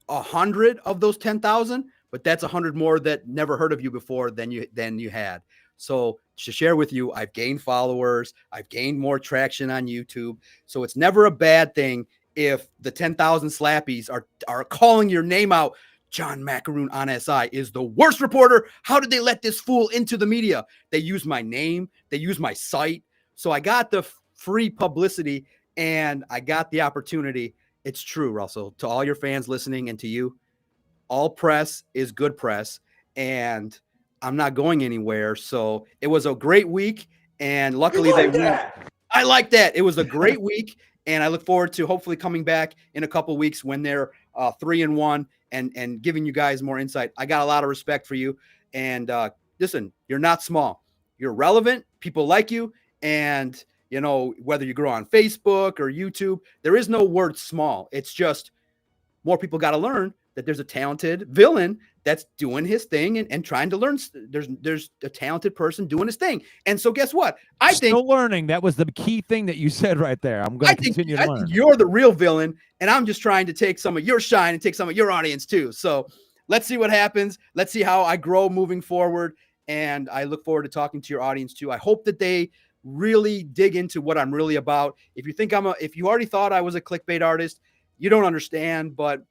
100 of those 10,000, but that's 100 more that never heard of you before than you had. So to share with you, I've gained followers. I've gained more traction on YouTube. So it's never a bad thing if the 10,000 slappies are calling your name out. John Maakaron on SI is the worst reporter. How did they let this fool into the media? They use my name. They use my site. So I got the free publicity and I got the opportunity. It's true, Russell, to all your fans listening and to you, all press is good press, and I'm not going anywhere. So it was a great week, and luckily they won. I like that. It was a great week, and I look forward to hopefully coming back in a couple of weeks when they're 3-1 and giving you guys more insight. I got a lot of respect for you, and listen, you're not small. You're relevant. People like you, and you know, whether you grow on Facebook or YouTube, there is no word small. It's just more people got to learn that there's a talented villain that's doing his thing and trying to learn. There's a talented person doing his thing. And so guess what? I think still learning. That was the key thing that you said right there. I'm going to continue to learn. I think you're the real villain, and I'm just trying to take some of your shine and take some of your audience too. So let's see what happens. Let's see how I grow moving forward. And I look forward to talking to your audience too. I hope that they really dig into what I'm really about. If you think if you already thought I was a clickbait artist, you don't understand, but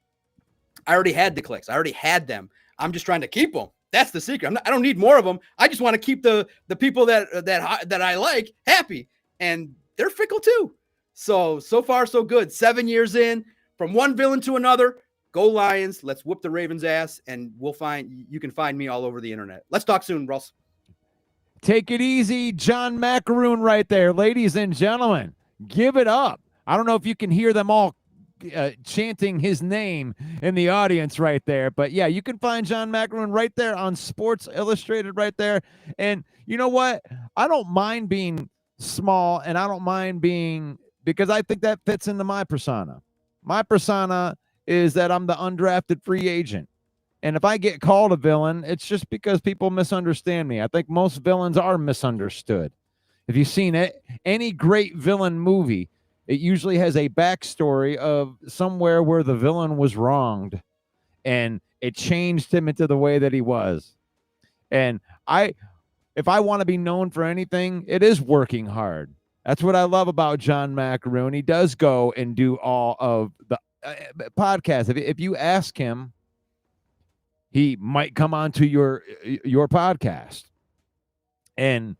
I already had the clicks. I already had them. I'm just trying to keep them. That's the secret. I don't need more of them. I just want to keep the people that I like happy, and they're fickle too. So far so good. 7 years in, from one villain to another. Go Lions. Let's whoop the Ravens' ass, and you can find me all over the internet. Let's talk soon, Russ. Take it easy, John Maakaron right there. Ladies and gentlemen, give it up. I don't know if you can hear them all chanting his name in the audience right there. But yeah, you can find John Maakaron right there on Sports Illustrated right there. And you know what? I don't mind being small, and I don't mind being, because I think that fits into my persona. My persona is that I'm the undrafted free agent. And if I get called a villain, it's just because people misunderstand me. I think most villains are misunderstood. If you've seen it, any great villain movie, it usually has a backstory of somewhere where the villain was wronged and it changed him into the way that he was. And if I want to be known for anything, it is working hard. That's what I love about John Maakaron. He does go and do all of the podcasts. If you ask him, he might come onto your podcast. And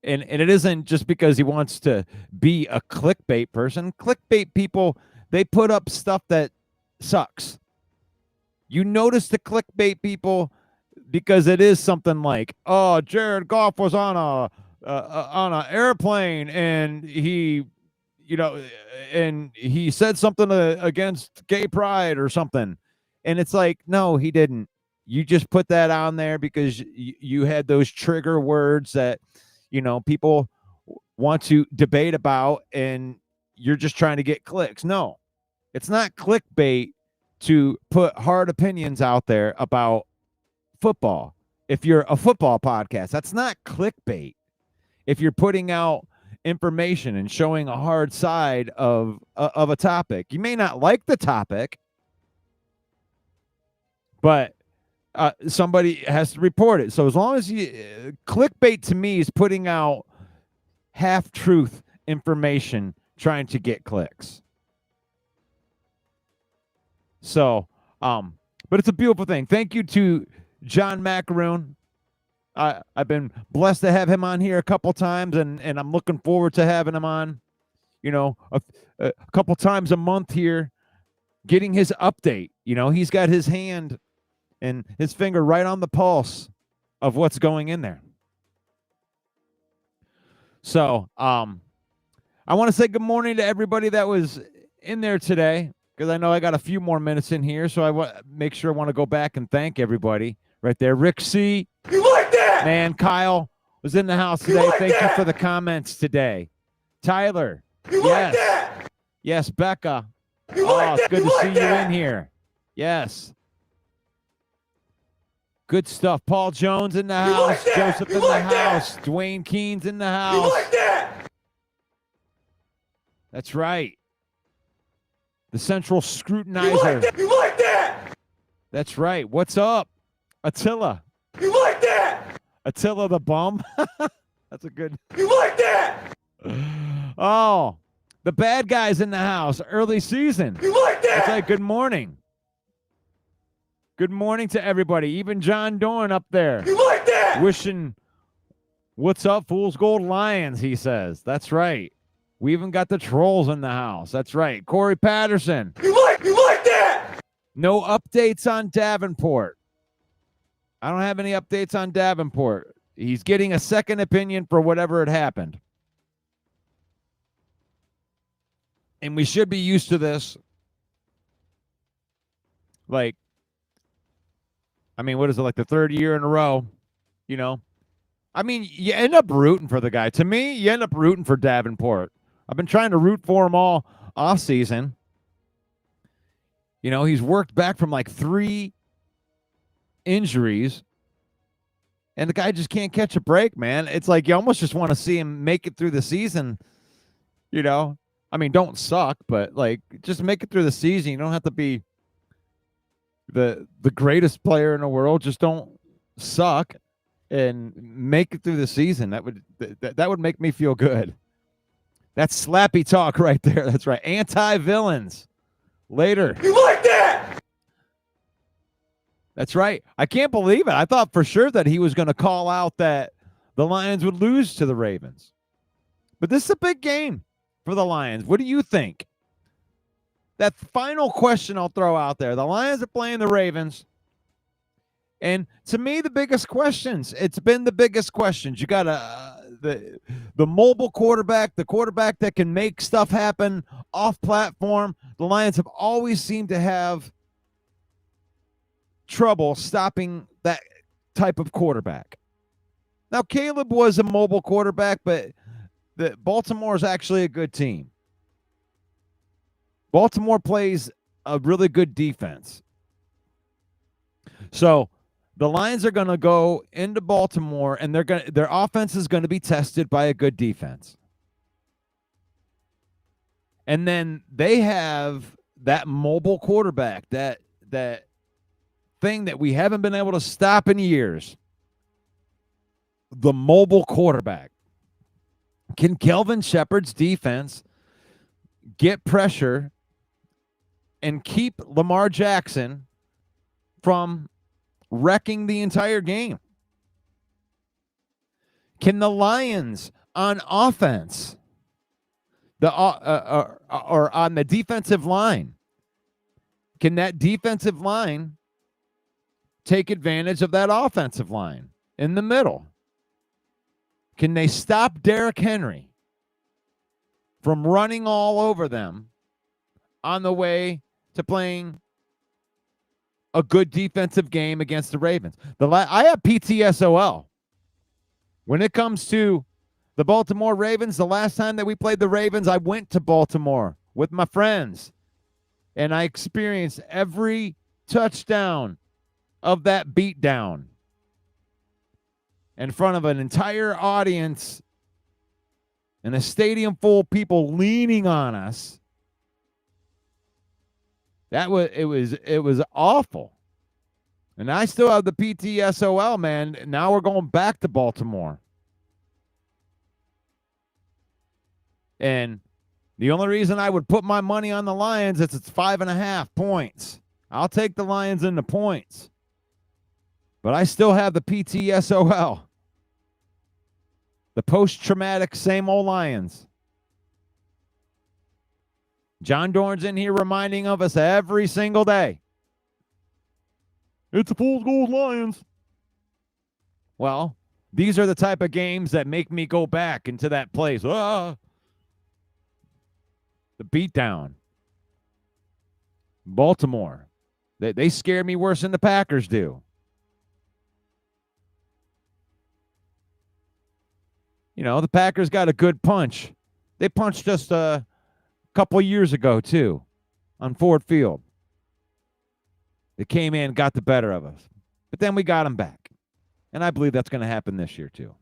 it isn't just because he wants to be a clickbait person. Clickbait people, they put up stuff that sucks. You notice the clickbait people because it is something like, oh, Jared Goff was on an airplane and he said something against gay pride or something. And it's like, no, he didn't. You just put that on there because you had those trigger words that, people want to debate about, and you're just trying to get clicks. No, it's not clickbait to put hard opinions out there about football. If you're a football podcast, that's not clickbait. If you're putting out information and showing a hard side of a topic, you may not like the topic, but somebody has to report it. So as long as clickbait to me is putting out half-truth information trying to get clicks. So, but it's a beautiful thing. Thank you to John Maakaron. I've been blessed to have him on here a couple times, and I'm looking forward to having him on, a couple times a month here, getting his update. He's got his hand and his finger right on the pulse of what's going in there. So I want to say good morning to everybody that was in there today. because I know I got a few more minutes in here, so I make sure I want to go back and thank everybody right there. Rick C. You like that? Man, Kyle was in the house today. Thank you for the comments today. Tyler. You like that? Yes, Becca. You like It's that? good You to like see you that? in here. Yes. Good stuff. Paul Jones in the You like house. that? Joseph You in the like that? house. Dwayne Keene's in the You house. like that? That's right. The central You scrutinizer. like that? You like that? That's right. What's up? Attila. You like that? Attila the bum. That's a good. You like that? Oh, the bad guys in the house. Early season. You like That's that? right. Good morning. Good morning to everybody. Even John Dorn up there. You like that? Wishing, what's up, Fool's Gold Lions, he says. That's right. We even got the trolls in the house. That's right. Corey Patterson. You like that? No updates on Davenport. I don't have any updates on Davenport. He's getting a second opinion for whatever had happened. And we should be used to this. Like, I mean, what is it, like the third year in a row? You know? I mean, you end up rooting for the guy. To me, you end up rooting for Davenport. I've been trying to root for him all off season. You know, he's worked back from like 3 injuries. And the guy just can't catch a break, man. It's like you almost just want to see him make it through the season. You know? I mean, don't suck, but like just make it through the season. You don't have to be the greatest player in the world. Just don't suck and make it through the season. That would make me feel good. That's slappy talk right there. That's right. Anti-villains. Later. You like that? That's right. I can't believe it. I thought for sure that he was going to call out that the Lions would lose to the Ravens. But this is a big game for the Lions. What do you think? That final question I'll throw out there. The Lions are playing the Ravens. And to me, the biggest questions, it's been the biggest questions. You got the mobile quarterback, the quarterback that can make stuff happen off platform. The Lions have always seemed to have trouble stopping that type of quarterback. Now, Caleb was a mobile quarterback, but Baltimore is actually a good team. Baltimore plays a really good defense. So the Lions are going to go into Baltimore, and their offense is going to be tested by a good defense. And then they have that mobile quarterback, that thing that we haven't been able to stop in years. The mobile quarterback. Can Kelvin Shepard's defense get pressure and keep Lamar Jackson from wrecking the entire game? Can the Lions on offense, or on the defensive line, can that defensive line take advantage of that offensive line in the middle? Can they stop Derrick Henry from running all over them on the way to playing a good defensive game against the Ravens? I have PTSOL. When it comes to the Baltimore Ravens, the last time that we played the Ravens, I went to Baltimore with my friends, and I experienced every touchdown of that beatdown in front of an entire audience and a stadium full of people leaning on us. It was awful. And I still have the PTSOL, man. Now we're going back to Baltimore. And the only reason I would put my money on the Lions is it's 5.5 points. I'll take the Lions in the points. But I still have the PTSOL. The post-traumatic same old Lions. John Dorn's in here reminding of us every single day. It's the Fool's Gold Lions. Well, these are the type of games that make me go back into that place. The beatdown. Baltimore. They scare me worse than the Packers do. You know, the Packers got a good punch. They punched us a couple years ago, too, on Ford Field. They came in, got the better of us. But then we got them back. And I believe that's going to happen this year, too.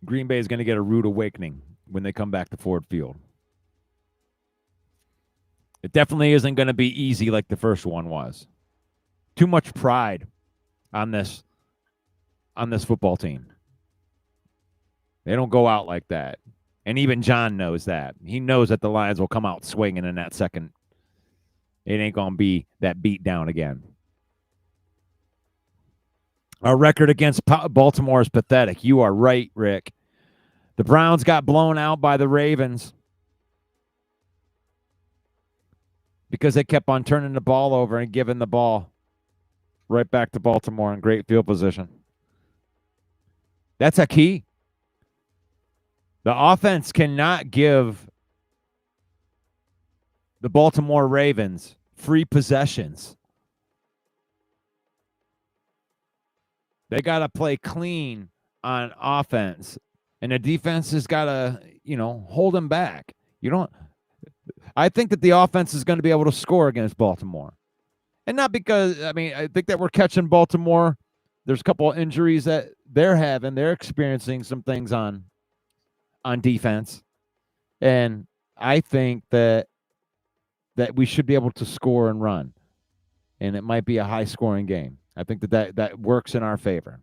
Green Bay is going to get a rude awakening when they come back to Ford Field. It definitely isn't going to be easy like the first one was. Too much pride on this football team. They don't go out like that. And even John knows that. He knows that the Lions will come out swinging in that second. It ain't going to be that beat down again. Our record against Baltimore is pathetic. You are right, Rick. The Browns got blown out by the Ravens because they kept on turning the ball over and giving the ball right back to Baltimore in great field position. That's a key. The offense cannot give the Baltimore Ravens free possessions. They got to play clean on offense, and the defense has got to, hold them back. I think that the offense is going to be able to score against Baltimore. And not because, I think that we're catching Baltimore. There's a couple of injuries that they're having. They're experiencing some things on defense. And I think that we should be able to score and run. And it might be a high-scoring game. I think that works in our favor.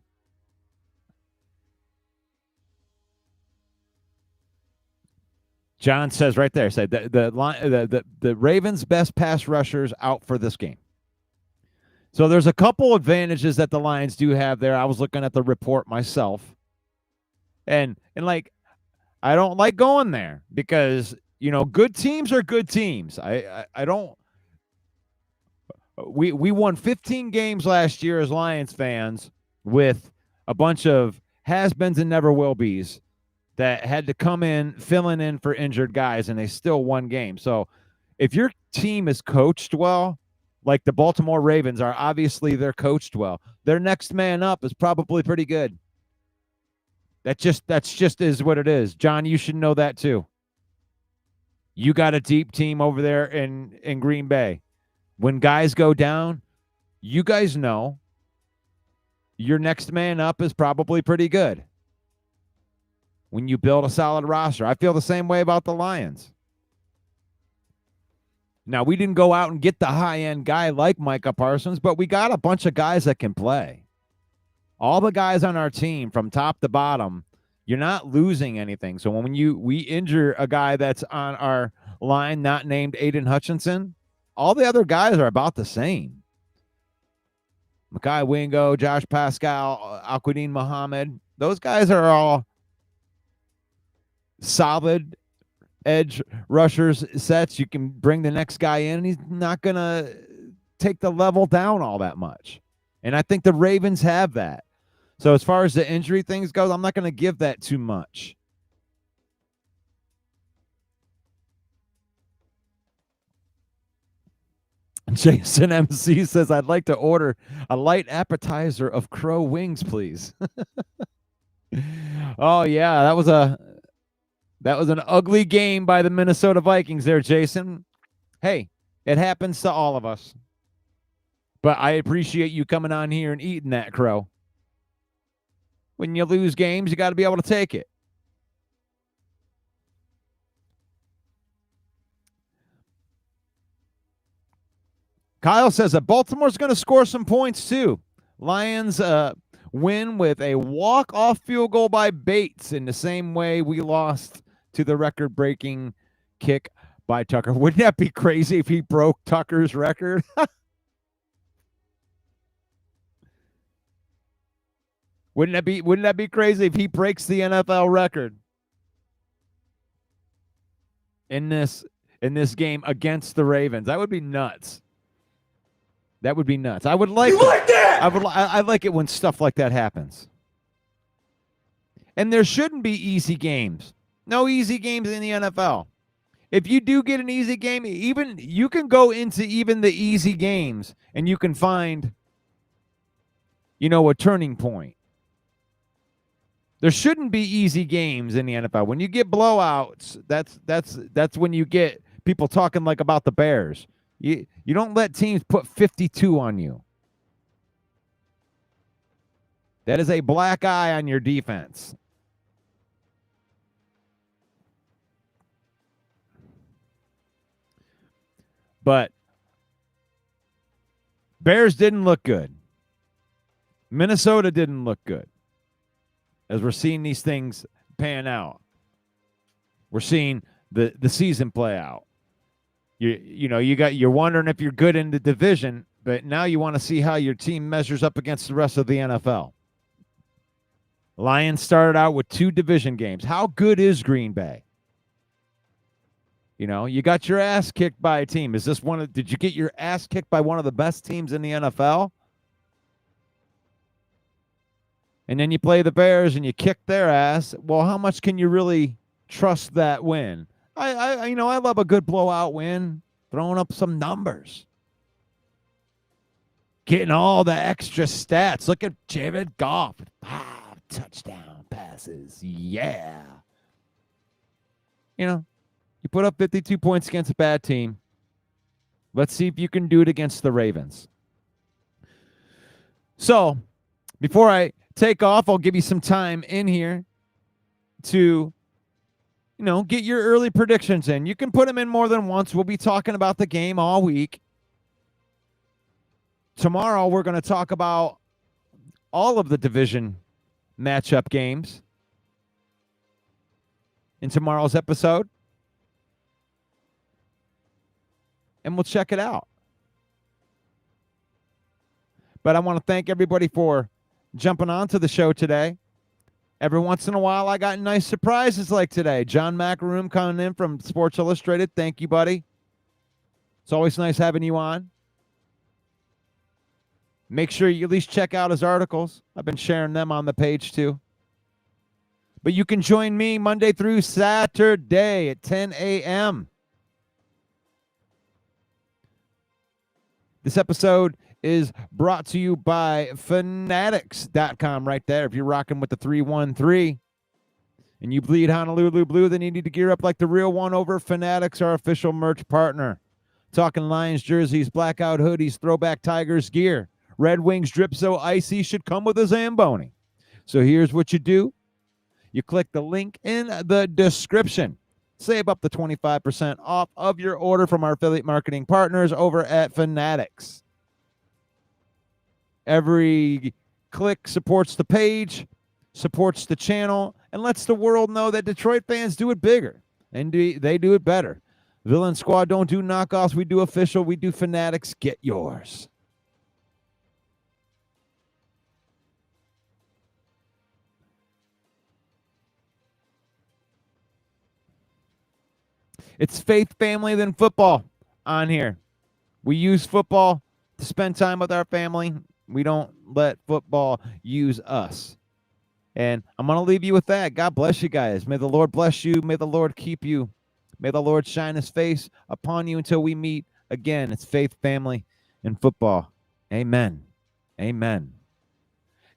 John says right there, the Ravens' best pass rushers out for this game. So there's a couple advantages that the Lions do have there. I was looking at the report myself. And I don't like going there because, good teams are good teams. We won 15 games last year as Lions fans with a bunch of has-beens and never-will-be's that had to come in, filling in for injured guys, and they still won games. So if your team is coached well, like the Baltimore Ravens are, obviously they're coached well. Their next man up is probably pretty good. That's just is what it is. John, you should know that too. You got a deep team over there in Green Bay. When guys go down, you guys know your next man up is probably pretty good. When you build a solid roster. I feel the same way about the Lions. Now, we didn't go out and get the high-end guy like Micah Parsons, but we got a bunch of guys that can play. All the guys on our team from top to bottom, you're not losing anything. So when we injure a guy that's on our line not named Aiden Hutchinson, all the other guys are about the same. Mekhi Wingo, Josh Pascal, Alquadine Muhammad, those guys are all solid edge rushers sets. You can bring the next guy in, and he's not going to take the level down all that much. And I think the Ravens have that. So as far as the injury things goes, I'm not going to give that too much. Jason MC says, I'd like to order a light appetizer of crow wings, please. Oh, yeah, that was an ugly game by the Minnesota Vikings there, Jason. Hey, it happens to all of us. But I appreciate you coming on here and eating that crow. When you lose games, you got to be able to take it. Kyle says that Baltimore's going to score some points too. Lions win with a walk-off field goal by Bates in the same way we lost to the record-breaking kick by Tucker. Wouldn't that be crazy if he broke Tucker's record? Wouldn't that be crazy if he breaks the NFL record in this game against the Ravens? That would be nuts. That would be nuts. I would like You like that? I like it when stuff like that happens. And there shouldn't be easy games. No easy games in the NFL. if you do get an easy game, even you can go into even the easy games and you can find, a turning point. There shouldn't be easy games in the NFL. When you get blowouts, that's when you get people talking like about the Bears. You don't let teams put 52 on you. That is a black eye on your defense. But Bears didn't look good. Minnesota didn't look good. As we're seeing these things pan out, we're seeing the season play out. You're wondering if you're good in the division, but now you want to see how your team measures up against the rest of the NFL. Lions started out with 2 division games. How good is Green Bay? You got your ass kicked by a team. Did you get your ass kicked by one of the best teams in the NFL? And then you play the Bears and you kick their ass. Well, how much can you really trust that win? I love a good blowout win, throwing up some numbers, getting all the extra stats. Look at Jared Goff, 5 touchdown passes. Yeah. You put up 52 points against a bad team. Let's see if you can do it against the Ravens. So, before I take off, I'll give you some time in here to, get your early predictions in. You can put them in more than once. We'll be talking about the game all week. Tomorrow, we're going to talk about all of the division matchup games in tomorrow's episode. And we'll check it out. But I want to thank everybody for jumping onto the show today. Every once in a while, I got nice surprises like today. John Maakaron coming in from Sports Illustrated. Thank you, buddy. It's always nice having you on. Make sure you at least check out his articles. I've been sharing them on the page too. But you can join me Monday through Saturday at 10 a.m. This episode is brought to you by Fanatics.com right there. If you're rocking with the 313 and you bleed Honolulu blue, then you need to gear up like the real one over Fanatics, our official merch partner. Talking Lions jerseys, blackout hoodies, throwback Tigers gear. Red Wings drip so icy should come with a Zamboni. So here's what you do. You click the link in the description. Save up to 25% off of your order from our affiliate marketing partners over at Fanatics. Every click supports the page, supports the channel, and lets the world know that Detroit fans do it bigger, and they do it better. Villain Squad don't do knockoffs. We do official. We do Fanatics. Get yours. It's faith, family, then football on here. We use football to spend time with our family. We don't let football use us. And I'm going to leave you with that. God bless you guys. May the Lord bless you. May the Lord keep you. May the Lord shine his face upon you until we meet again. It's faith, family, and football. Amen. Amen.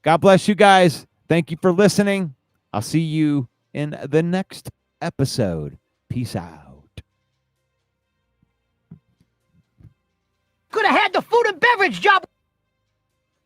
God bless you guys. Thank you for listening. I'll see you in the next episode. Peace out. Could have had the food and beverage job.